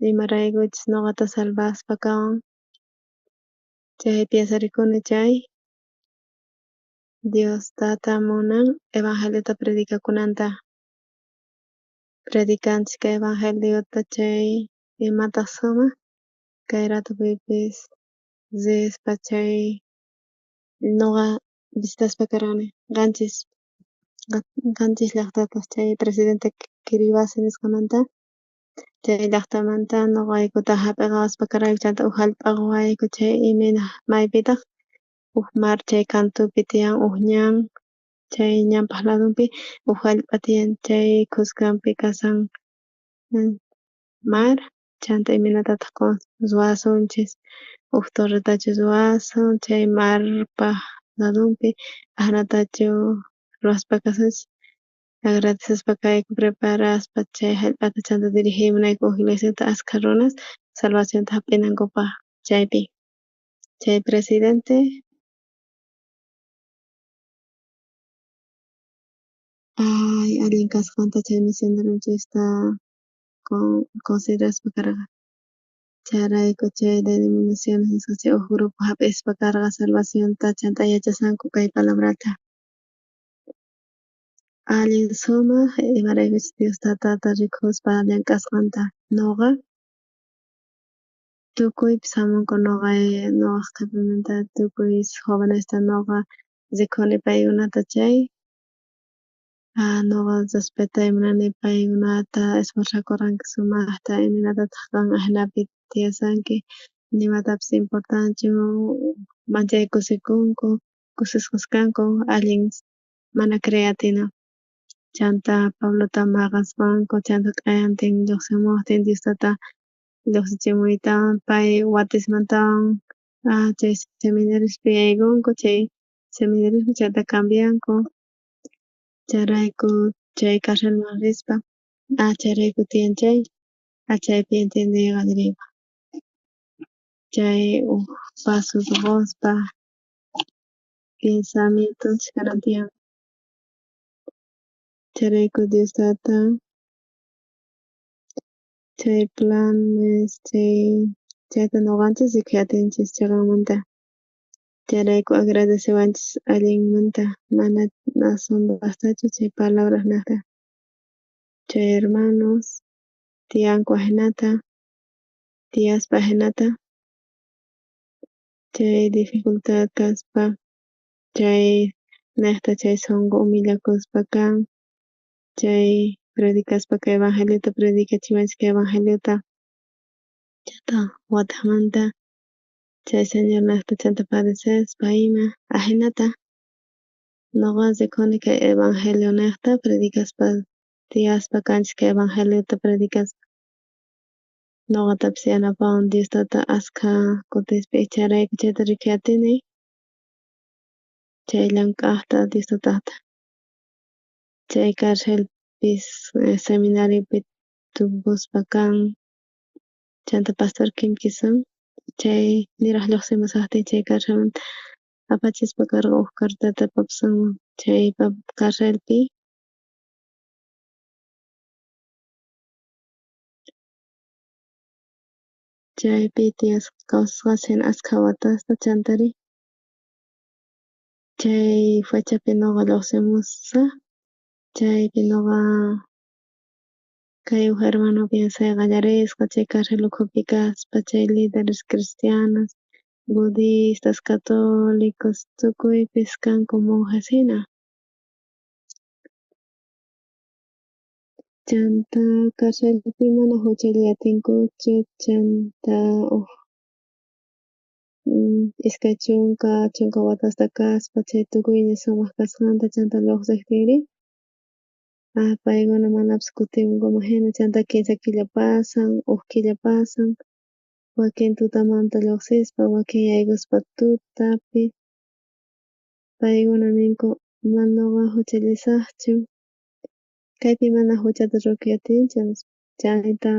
imaraykuchus nuqata salvaspa kawan chay piensarikuni chay Diostata munan evangeliota predicakunanta predicanchik kay evangeliota chay imataq sumaq kay ratupipis rispa chay nuqa visitaspa karqani qanchis llaqtataq chay presidente Kiribati nisqamanta chay llaqtamanta nuqaykutaq hap'iqawaspa karayku chanta uj hallp'aqwayku chay imina maypitaq uj mar chay cantupi tiyan uj ñan chay ñanpaq ladunpi uj hallp'a tiyan chay qusqanpi kashan mar chanta iminatataq wasunchis uj torretachus wasun chay marpaq ladunpi ajnatachu ruwaspa kasunchis agradecespa kayku preparaspa chay hallp'ata chanta dirijimunayku uj iglesiata askha runas salvacionta hap'inankupaq chaypi chay presidente allin kasqanta chay misionerunchista consideraspa karqa chayrayku chay denominaciones nisqa chay uj grupo hap'ispa karqa salvacionta chanta yachasanku kay palabrata allin sumaq imaraykuchus Diostatata riqsispa llank'asqanta nuqa tukuypis hamunku nuqa qhipimanta tukuy jovenesta nuqa riquni paykunata chay nuqa respetay munani paykunata esforzakurqanki sumaqta iminatataq kan ajinapi tiyasanki nimatapis importanchu manchay kusikunku kusisqaskanku allin mana creatina chanta Pablota maqaspanku chanta k'ayantin lluqsimuqtin Diostata lluqsichimuyta pay watismantawan chay seminarispi yaykunku chay seminarispi chayta cambianku chayrayku chay carcelman rispa chayrayku tiyan chay chaypi entendiga nirayku chay pasos ruwaspa pensamientos tiyan chayrayku Diostata chay planes chayta ñuqanchik riqsikatinchik chaqanmanta chayrayku agradecewanchik allinmanta mana asonbastachu chay palabras chay hermanos tiyanku hinata tiyaspa hinata chay dificultad kaspa chay niqta chay sunqu umillakuspa kan chay predikaspaka evangeliota predikachiwanchik evangeliota chayta watakmanta chay señor niqta chayta padecespa ima hinata ñuqanchik rikkuni kay evangelio niqta predicaspa tiyaspa kanchik kay evangeliota predicaspa ñuqatapish yanapawan Diostata ashka kutishpa chayrayku chayta riqsiyatini chay llamk'aqta Diostatata chay carcelpish seminariopi tupuspa kan chayta pastor Quimquisan chay niraq lluqsimusaqtin chay carcelmanta apachispa karqa huk cartata papasanman chay carcelpi chaypi tiyasqa kawsasqashi hina ashka watasta chantari chay fechapi ñuqa lluqsimusaq chaypi ñuqa kay hermano Biensa qallarisqa chay carcel ukhupi kaspa chay lideres cristianos budistas catolicos tukuypish kanku monjas hina chanta carcelpi mana huchaylla atinkuchu chanta ishkay chunka watasta kaspa chay tukuylla sumaq kasqanta chanta lluqsiktiri paykuna manapish kutimunkuman hina chanta kimsa killa pasan huk killa pasan wakin tutamanta lluqsispa wakin yaykuspa tutapi paykuna ninku mana ñuqa huchalisaqchu kaypi mana huchata rugayatinchu nispa chayta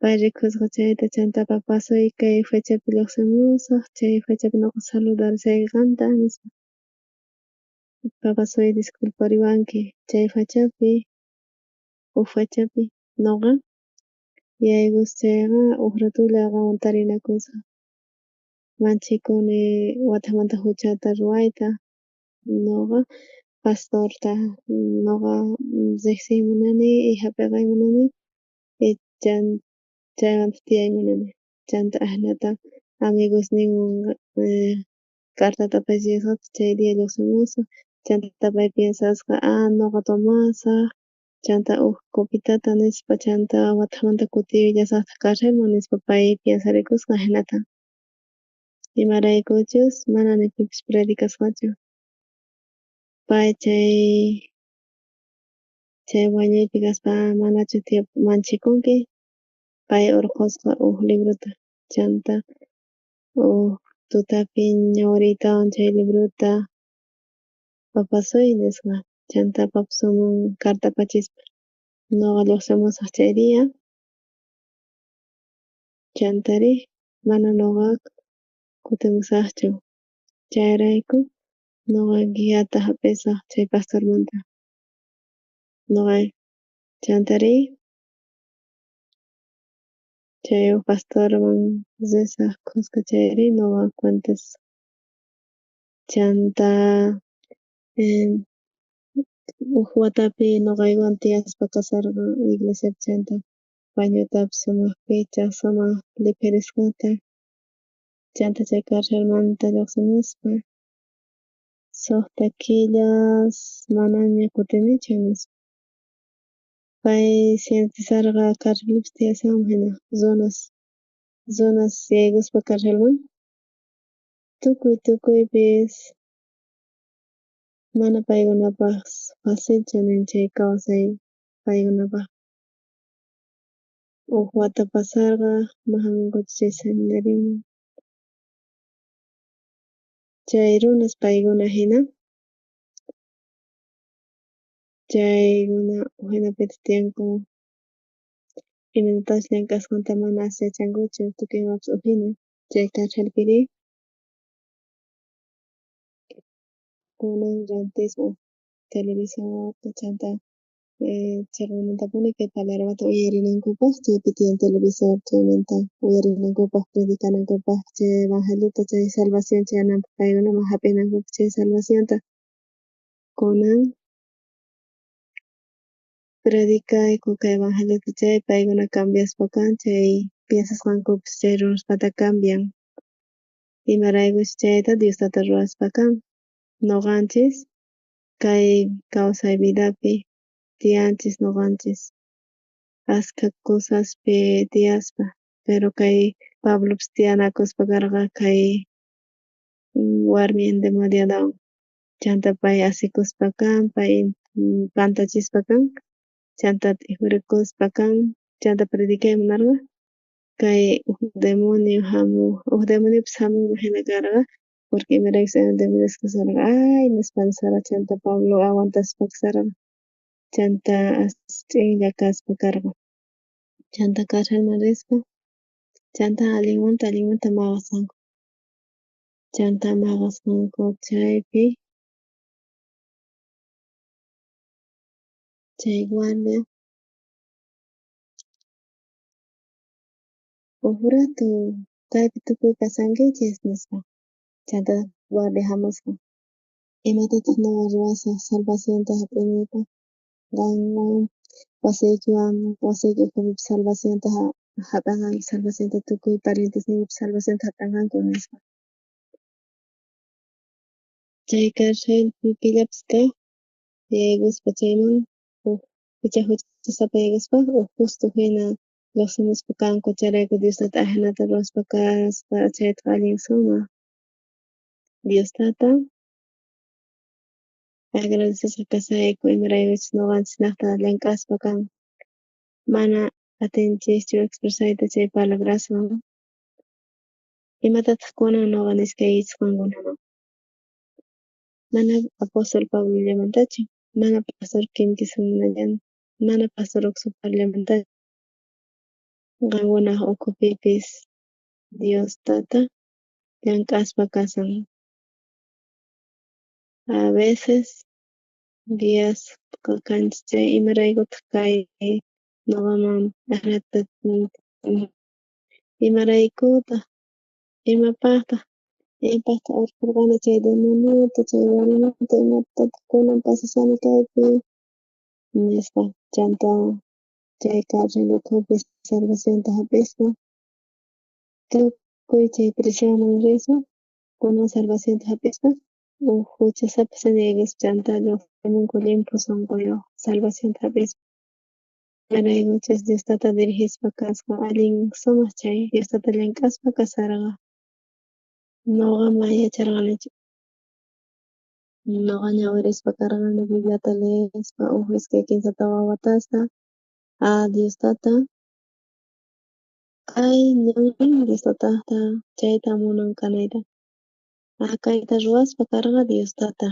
pay rikusqa chayta chantapa pasuyta kay fechapi lluqsimusaq chay fechapi ñuqa saludarishaykanta nispa papasuy disculpariwanki chay fechapi huk fechapi ñuqa yaykuschayqa huk ratullawan tarinakusqa manchikuni watakmanta huchata ruayta ñuqa pastorta ñuqa riqsik munani y hap'ikay munani y chaymantash tiyay munani chanta ashnata amigosninwan cartata paychasqata chay dia lluqsimusaq chanta pay piensasqa ñuqa Tomasqa chanta huk copitata nispa chanta watakmanta kutin willasaqta carcelman nispa pay piensarikusqa hinata imaraykuchus manani pipish predicasqachu pay chay wañuypi kaspa manachu manchikunki pay urqusqa huk libruta chanta huk tutapi ñawiriytawan chay libruta papasuy nisqa chanta papasunman carta apachispa ñuqa lluqsimusaq chay dia chantari mana ñuqa kutimusaqchu chayrayku ñuqa guiata hap'isaq chay pastormanta ñuqa chantari chay huk pastorman risaq kuska chayri ñuqa cuentasaq chanta huk watapi ñuqaykuwan tiyaspa kasharqa iglesiapi chanta wañuytapish sumaq pichaq sumaq lipirisqata chanta chay carcelmanta lluqsimuspa sukta killas manaña kutinichu nispa pay sientisarqa carcelpish tiyashamun hina zonas yaykuspa carcelman tukuypish mana paykunapas facilchu nin chay kawsay paykunapaq wata pasarqa mahankuchu chay seminariuman. Chay runas paykuna hina chaykuna hinapita tiyanku imanatashi llank'asqanta mana asiyachankuchu tukuy imapas uhina chayta hallp'iri kunan rantisqa televisorta chayta chaymunantapuni kay palabrawata uyarinankupaq chaypi tiyan televisor chaymanta uyarinankupaq predikanankupaq chay evangeliota chay salvación chayananpaq paykunaman hap'inankupaq chay salvacionta kunan predikayku kay evangeliota chay paykuna cambiaspaqa chay piensasqankupish chay runaspata cambian imaraykuchus chayta Diostata ruraspaqa nuqanchis kay kawsay vidapi tiyanchis nuqanchis ashka kusaspi tiyaspa pero kay Pablopish tiyanakuspa karqa kay warmi endemoniadawan chanta pay asikuspa kan pay pantachispa kan chanta ifurikuspa kan chanta predikay munarqa kay uk demoniopish hamunman hina karqa porque imaraykush endemonios kasharqa ay nispa chanta Pablo aguantashpa kasharqa chanta ch'inlla kaspa karqa chanta kasharman rispa chanta allinmanta maqasqanku chanta maqasqanku chaypi chay guardia uk rato kaypi tukuy pasankichis nispa chanta guardia hamusqa imatataq ñuqa ruwasaq salvacionta hap'inaypaq qanwan wasiykiwan wasiyki ukhupipish salvacionta hap'anqanki salvacionta tukuy parientesnikipish salvacionta hap'anqanku nispa chay carcelpi pillapish kay yaykuspa chayman uk picha juchasapa yaykuspa uk justo hina lluqsimuspa kanku chayrayku Diostata ajenata ruraspa kaspa chayta allin sumaq Diostata agradecesqa kasayku imaraykuchus nuqanchis llaqta llank'aspa kan mana atinchikchu expresayta chay palabraswan imatataq kunan nuqa nishka yachasqankunaman mana apostol Pablollamantachu mana pastor mana pastor Oxoparllamantachu qankuna ukhupipish Diostata llank'aspa kasan a veces diasqa kanchis chay imaraykutaq kay nuqaman imaraykutaq imapaqtaq urqurqani chay demoniota chay warmita imatataq kunan pasashani kaypi nispa chanta chay carcel ukhupish salvacionta hap'ispa tukuy chay prisionman rispa kunan salvacionta hap'ispa uk huchasapas yaykuspa chanta lluqsimunku limpu sunquyuq salvacionta hap'ispa imaraykuchus Diostata dirigispa kasqa allin sumaq chay Diostata llank'aspa kasarqa nuqa mana yacharqanichu nuqa ñawirispa karqani Bibliata leespa uk iskay kinsata wawatasta Diostata kay ñawin Diostatata chayta munan kanayta kayta ruwaspa karqa Diostata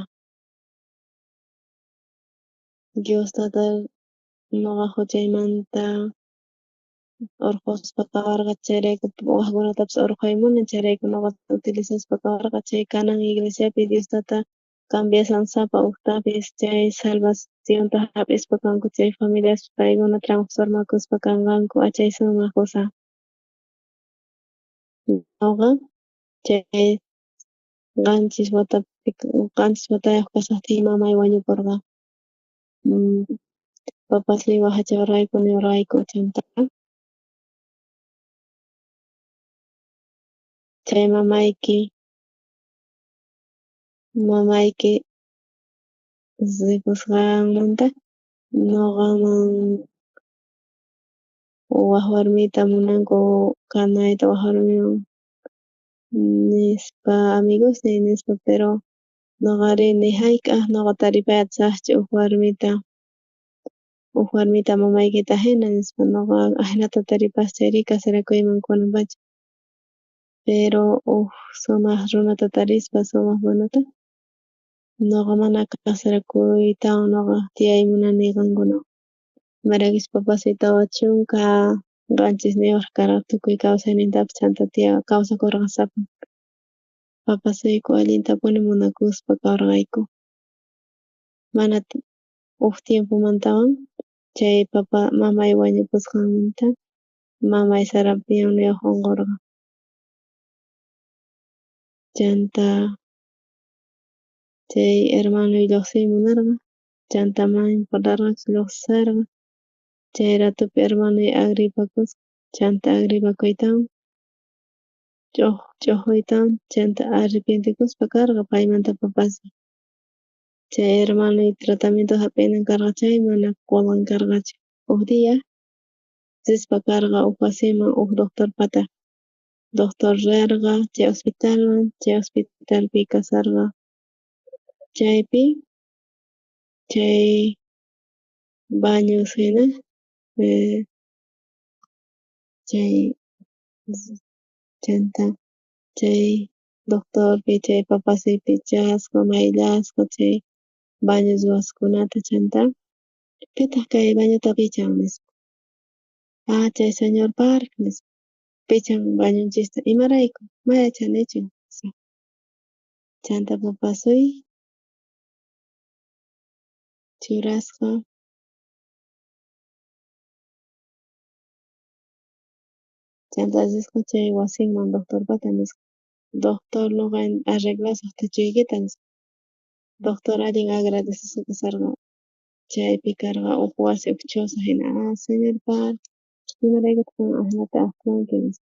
nuqa huchaymanta urquspa kawarqa chayrayku waqkunatapish urqay munan chayrayku nuqata utilizaspa kawarqa chay kanan iglesiapi Diostata cambiasansapa uktapish chay salvacionta hap'ispa kanku chay familiapish paykuna transformakuspa kanqanku achay sumaq kusa nuqa chay qanchis watayuq kasaqtiyqa mamay wañupurqa papas liwaq hachurayku niwrayku chanta chay mamayki ripusqanmanta nuqaman waq warmita munanku kanayta waq warmiwan nispa amigosniy nispa pero nuqa rini hayk'aq nuqa taripay atisaqchu uk warmita warmita mamaykita hina nispa noqa ahinata taripas chayri kasaraykuyman kunapacha. Pero sumaq runata tarispa sumaq manuta noqa mana kasarakuytawan noqa tiyay munani qankuna Mariaquis papasuytaqa chunka qanchis niyuq karqa tukuy kawsaynintapas chanta tiya kawsakurqasapan papasuyku allintapuni munakuspa karqayku. Mana tiempomantawan chay mamay wañupusqanmanta mamay saranpiwan unqurqa. Chanta chay hermanuy lluqsiy munarqa chantamanqa lluqsisarqa chay ratupi hermanuy agripakusqa chanta agripakuytawan ch'uquytawan chanta arrepintikuspa karqa paymanta papasiy. Chay hermanuy tratamiento hap'ina karqa chay mana qullqin karqachu. Dia Cispa karqa wasiman doctor pataq. Doctor rirqa chay hospitalman, chay hospitalpi kasarqa chaypi chay baños hina chay chanta chay doctorpi chay papasiypi chasqa mayllasqa chay baños yuwaskunata chanta pitaq kay bañuta pichan nispa. Chay señor Park nispa pichan bañunchista imarayku mayachá nichun nispa. Chanta papasuy churasqa chanta risqa chay wasinman doctor pataq nisqa. Doctor nuqa arreglasaq tuchuykita nispa. Doctor allin agradecisuq kasarqa chaypi karqa wasi choza hina señor Park imaraykutaq kan ahinata awqanki nispa.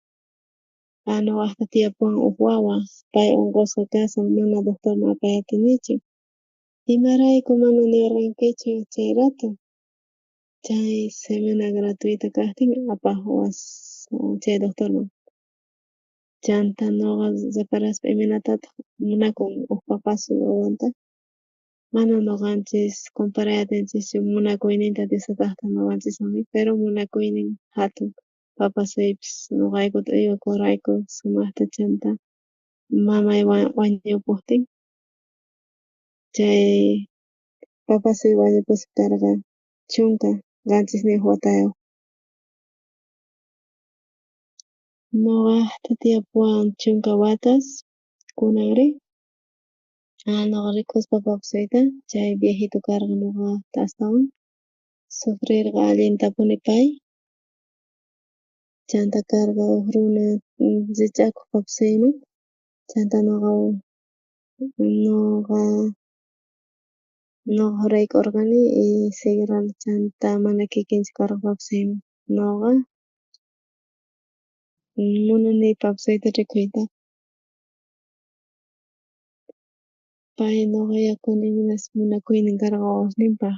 Nuqaqta tiyapuwan wawa pay unqusqa kashan mana doctorman apay atinichu. Imarayku mana niwarqankichu chay rato. Chay semana gratuita kaqtin apaq chay doctorman. Chanta nuqa separaspa iminatataq munakun papasu wawanta mana nuqanchis comparay atinchikchu munakuyninta Diostataqta ñuqanchiswanmi pero munakuynin hatun papasuypis nuqaykuta uywakurayku sumaqta chanta mamay wañupuktin chay papasuy wañupusqa karqa chunka qanchis niyuq watayuq. Nuqaqta tiyapuwan chunka watas kunanri nuqa rikuspa papasuyta chay viejito karqa nuqaqta astawan sufrirqa allintapuni pay chanta karqa runa richakuq papasuyman chanta nuqa juraykurqani seguirani chanta mana kikinchik karqa papasuyman nuqa munani papasuyta rikuyta. Pay nuqa yakuni munakuynin karqa wawaqninpaq.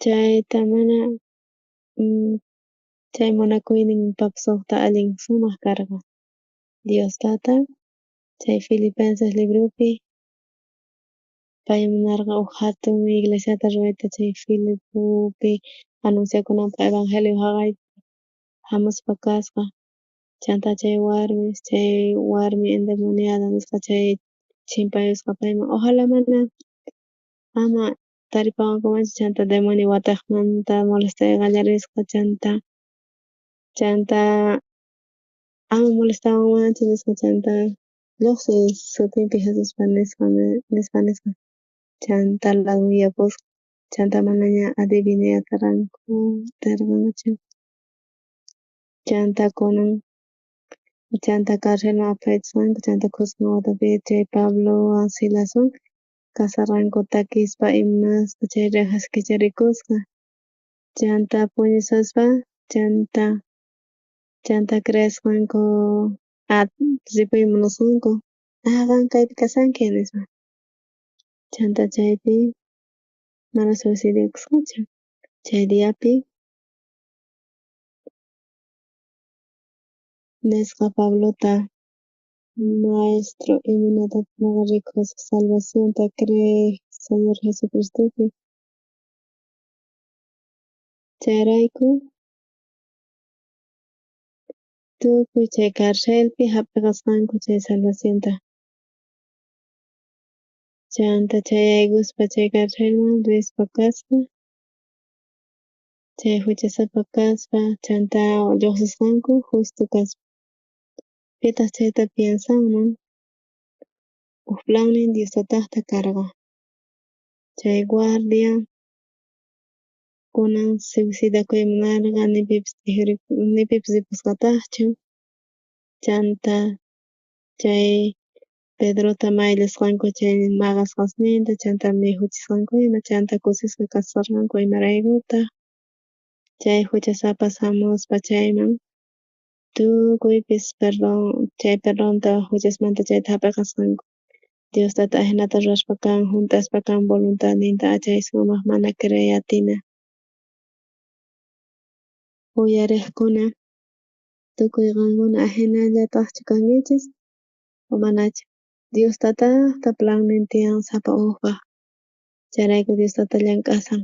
Chayta mana chay munakuynin papasuqta allin sumaq karqa Diostata chay Filipenses librupi pay munarqa hatun iglesiata rurayta chay Filipopi anunciakunanpaq evangelio haqayta hamuspa kasqa chanta chay warmi endemoniada nisqa chay chimpayusqa payman ojalá mana ama taripawankumanchu chanta demonio wataqmanta molestayta qallarisqa chanta ama molestawanmanchu nisqa chanta lluqsiy sutinpi Jesuspa nispa chanta yapusqa chanta mana ña adivinayarqanku chanta kunan chanta carcelman apaytusqanku chanta kusqa watapi chay Pablowan Silaswan kasarqanku takispa imasqa chay rejas kicharikusqa chanta puñusaspa chanta creasqanku ripuyman munasqanku qan kaypi kasanki nispa chanta chaypi mana suicidiakusqachu chay diapi nisqa Pablota maestro imanataq nuqa rikusaq salvacionta creek Señor Jesucristupi Chayrayku tukuy chay karsilpi hap'ikasqanku chay salvacionta. Chayanta chay yayguspa chay karsilman riqspa kaspa, chay huchasapa kaspa chayanta lluqsisqanku justu kaspa. Pitaq chayta piensanman, ukplawnin Diostataqta karqa. Chay guardia kunan suicidakuymunarqa ni pipis ripusqataqchu, chayanta chay Pedrota mayllasqanku chay maqasqasninta chayantami huchisqanku ima chayanta kusisqa kasharqanku imaraykutaq. Chay huchasapa samuspa chayman tukuypis chay perdonta huchasmanta chayta hap'ikasqanku. Diostata hinata rurashpa kan, juntaspa kan voluntadninta achay sumaq mana creer atina. Uyariqkuna tukuy qankuna ahinallataqchu kankichis o manachu. Diostataqta plannin tiyan sapa hukpaq. Chayrayku Diostata llank'asan.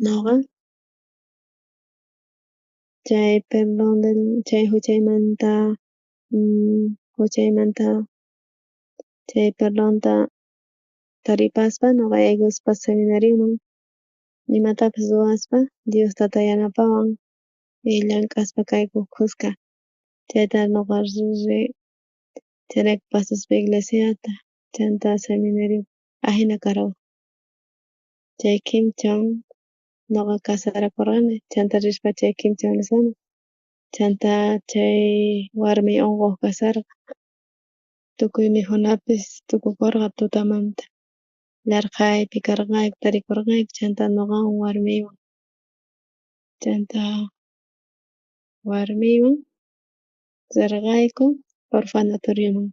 Nuqa chay perdon chay huchaymanta huchaymanta chay perdonta taripaspa nuqa yayguspa seminariuman imatapis ruwaspa Diostata yanapawan y llank'aspa kayku kuska. Chayta nuqa chayrayku pasaspa iglesiata chayanta seminariu ahina karqan. Chay kimchwan nuqa kasarakurqani chayanta rishpa chay kimchwan risani. Chayanta chay warmi unquq kasarqa. Tukuy mikhunapis tukukurqa tutamanta. Llarqaypi karqayku tarikurqayku chayanta nuqawan warmiywan. Chayanta warmiywan rirqayku orfanatoriuman.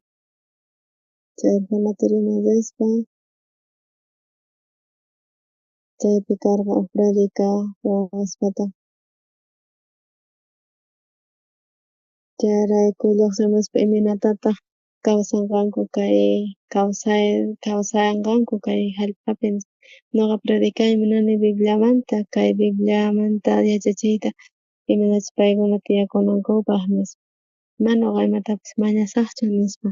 Chay orfanatoriuman rispa chaypi karqa Fredica Wawaspata. Chayrayku lluqsimuspa iminatataq kawsanqanku kay kawsanqanku kay hallp'api nispa. Nuqa predikaymi munani Bibliamanta, kay Bibliamanta yachachiyta imanachus paykuna tiyakunankupaq nispa. Mana nuqa imatapis mañasaqchu nispa.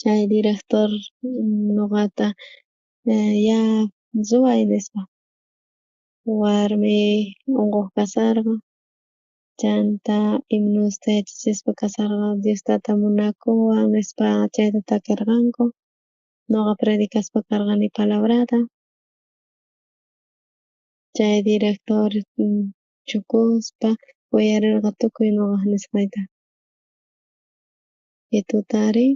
Chay director nuqata ya ruay nispa. Warmi unquq kasarqa chayanta himnusta yachachispa kasarqa Diostata munakuwan nispa chayta takirqanku. Nuqa predikaspa karqani palabrata. Chay director chukuspa uyarirqa tukuy nuqa nisqayta. Y tutari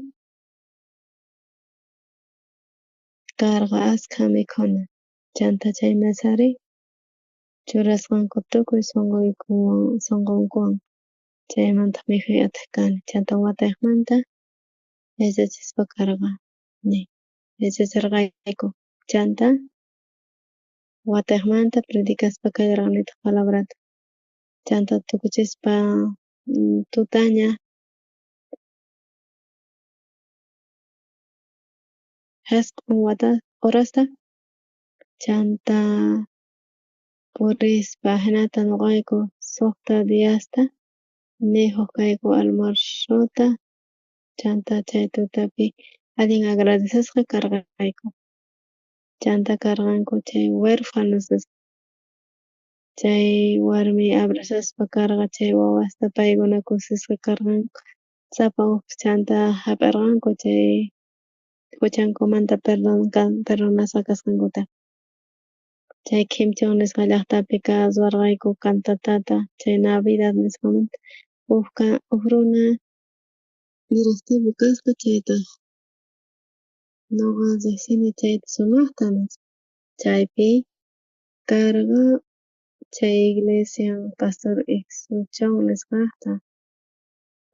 karqa ashka mikhuna. Chayanta chay mesari churasqanku tukuy sunqunkuwan. Chaymanta mikhuy atiq kani. Chayanta watayqmanta yachachispa karqani, yachachirqayku. Chayanta watayqmanta predikaspa kallarqanitaq palabrata. Chayanta tukuchispa tutaña hasku horasta chayanta purispa hinata nuqayku sukta diasta mikhuk kayku almuerzuta chayanta chay tutapi allin agradecesqa karqayku. Chayanta karqanku chay huérfanos nisqa. Chay warmi abrazaspa karqa chay wawasta paykuna kusisqa karqanku. Sapa hukpis chayanta hap'irqanku chay huchankumanta perdonasqa kasqankuta. Chay Kimchon nisqa llaqtapi kasuwarqayku cantatata chay Navidad nisqamanta huk runa directivo kaspa chayta nuqa riqsini chayta sumaqta nispa. Chaypi karqa chay iglesian pastor Ixuchon nisqaqta.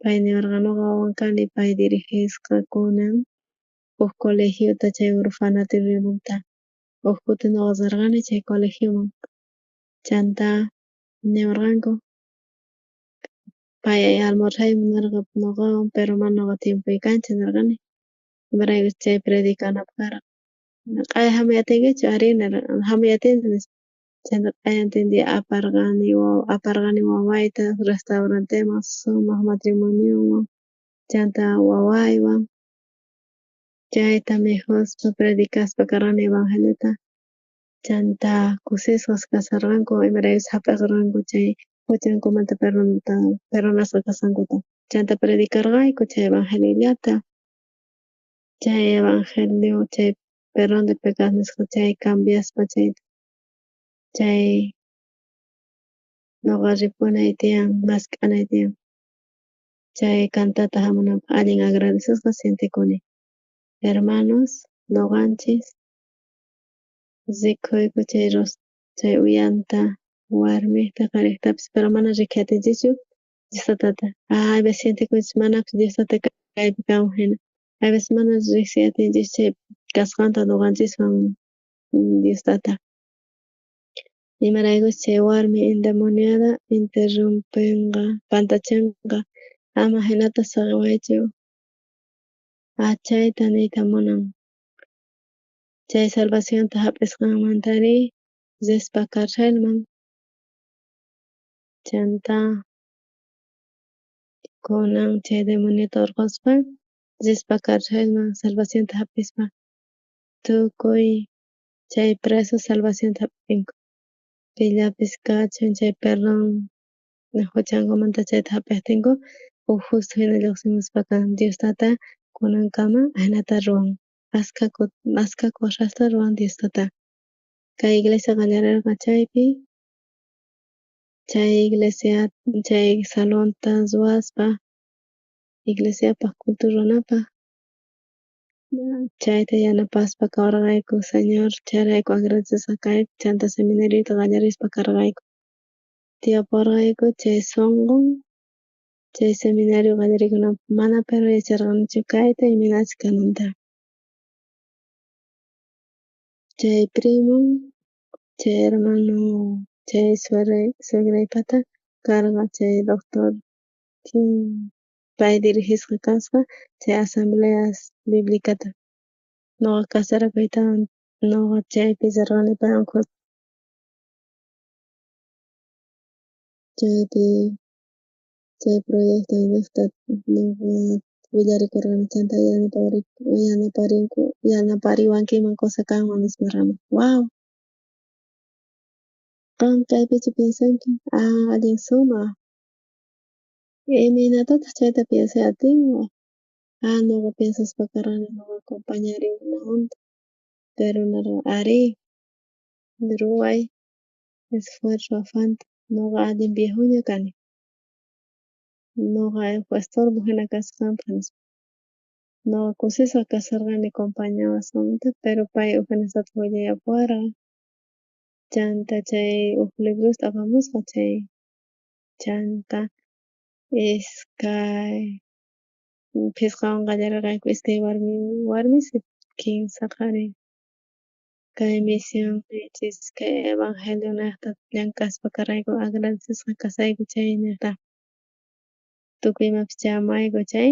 Pay niwarqa nuqa wawan kani pay dirigisqa kunan huk colegiota chay orfanatoriumanta. Huk kutin nuqa rirqani chay colegioman. Chayanta niwarqanku pay almuerzayman nirqa nuqawan pero mana nuqa timpuy kanchu nirqani. Imaraykuchus chay predicanapaq karqa. Qay hamuy atinkichu? Ari nirqa hamuy atini nispa. chayna entendí apargani wawayta restauranteman sumaq matrimoniowan chanta wawaywan chayta mijuspa predicaspa karani evangeliota chanta kusisqa kasharqanku imaraykus hap'ikurqanku chay huchankumanta perdonasqa kashankuta chanta predicarqayku chay evangeliota chay evangelio chay perdón de pecados nisqa chay cambiaspa chay ñuqa ripunay tiyan mask'anay tiyan chay cantata hamunapaq allin agradecesqa sintikuni hermanos ñuqanchis rikhuyku chay uyanta warmita kariktapis pero mana rikhay atinchikchu Diostatata hay veces sintikunchik manapas Diostata kaypi kanman hina hay veces mana riqsik atinchik chay kasqanta ñuqanchikwan Diostata imaraykuchus chay warmi endemoniada interrumpenqa pantachanqa ama hinata saqwaychu chayta niyta munan chay salvacionta hap'isqanmantari Diospa carcelman chanta kunan chay demoniota urquspa Diospa carcelman salvacionta hap'ispa tukuy chay preso salvacionta hap'inku pillapis kachun chay perdón huchankumanta chayta hap'iptinku justo hina lluqsimuspaka Diostata kunankama hinata ruan ashka cosasta ruan Diostata kay iglesia qallarirqa chaypi chay iglesia chay salonta ruwaspa iglesiapaq culto runapaq chayta yanapaspa kawarqayku Señor chayrayku agradecesqa kayku chanta seminariota qallarispa karqayku tiyaparqayku chay sunqun chay seminario qallarikunapak mana pero yacharqanichu kayta imanachik kananta chay primo chay hermano chay suegraypata karqa chay doctor pay dirigisqa kasqa chay asambleas biblicata ñuqa kasarakuytawan ñuqa chaypi rirqani paywan chaypi chay proyecto Diosta ñuqa willarikurqani chanta yanapariwankiman kusa kanman nisparqani wow qan kaypichu piensanki allin sumaq iminatataq chayta piensay atinwan ñuqa piensaspa karqani ñuqa compañerikunawan pero ari ruway esfuerzo afanta ñuqa allin viejuña kani ñuqa estorbo hina kasqanpaq nispa ñuqa kusisqa kasharqani compañawasimanta pero pay ufinansata willayapuwarqa chanta chay uk librusta apamusqa chay chanta iskay Pisqawan qallarirqayku iskay warmisi kimsa qhari kay misionpichis kay evangelio niqta llank'aspa karayku agradecesqa kasayku chay niqta tukuy imapish chamayku chay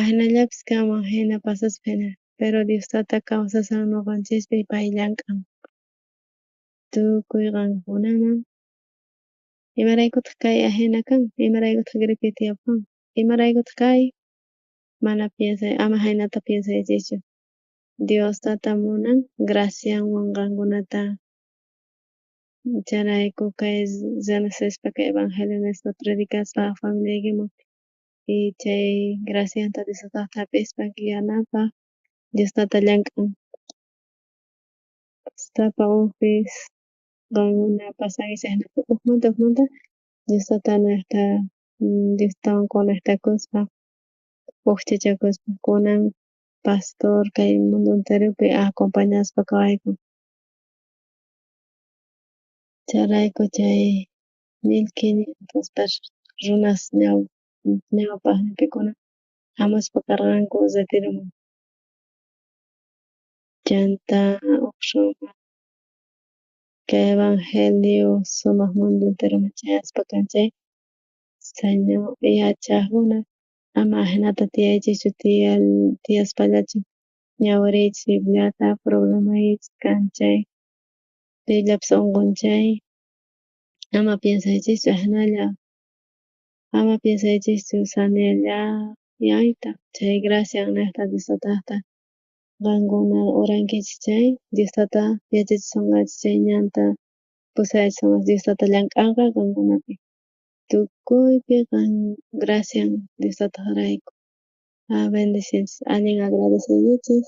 hinallapis kanman hina pasaspa hina pero Diostata kawsashan ñuqanchikpi pay llank'an tukuy qankunaman imaraykutaq kay hina kan imaraykutaq gripe tiyapan imaraykutaq kay mana piensay ama haynata piensaychikchu Diostata munan gracianwan qankunata chayrayku kay Genesispa kay evangelio nispa predicaspa familiaykiman y chay gracianta Diostataq hap'ispa guiyanapaq Diostata llank'an sapa upis qankuna pasaguisa hina ukmanta Diostata niqta Diostawan conectakuspa ukchachakuspa kunan pastor kay mundo enteropi acompañaspa kawayku chayrayku chay 1500 runas ñawpaqninkuna hamuspa karqanku retiroman chanta uk shumaq kay evangelio sumaq mundo enteroman chayaspa chay Señor yachaqkuna ama hinata tiyaychikchu tiyaspallachu ñawirichik Bibliata proclamaychik kanchay payllapas unqunchay ama piensaychischu hinalla ama piensaychikchu saneallayayta chay gracias niqta Diostataqta qankuna urankichik chay Diostata yachachishunkachik chay ñanta pusharishun Diostata llamk'anqa qankunapi tukuypi gracias Diostataqrayku bendiciones allin agradecenichik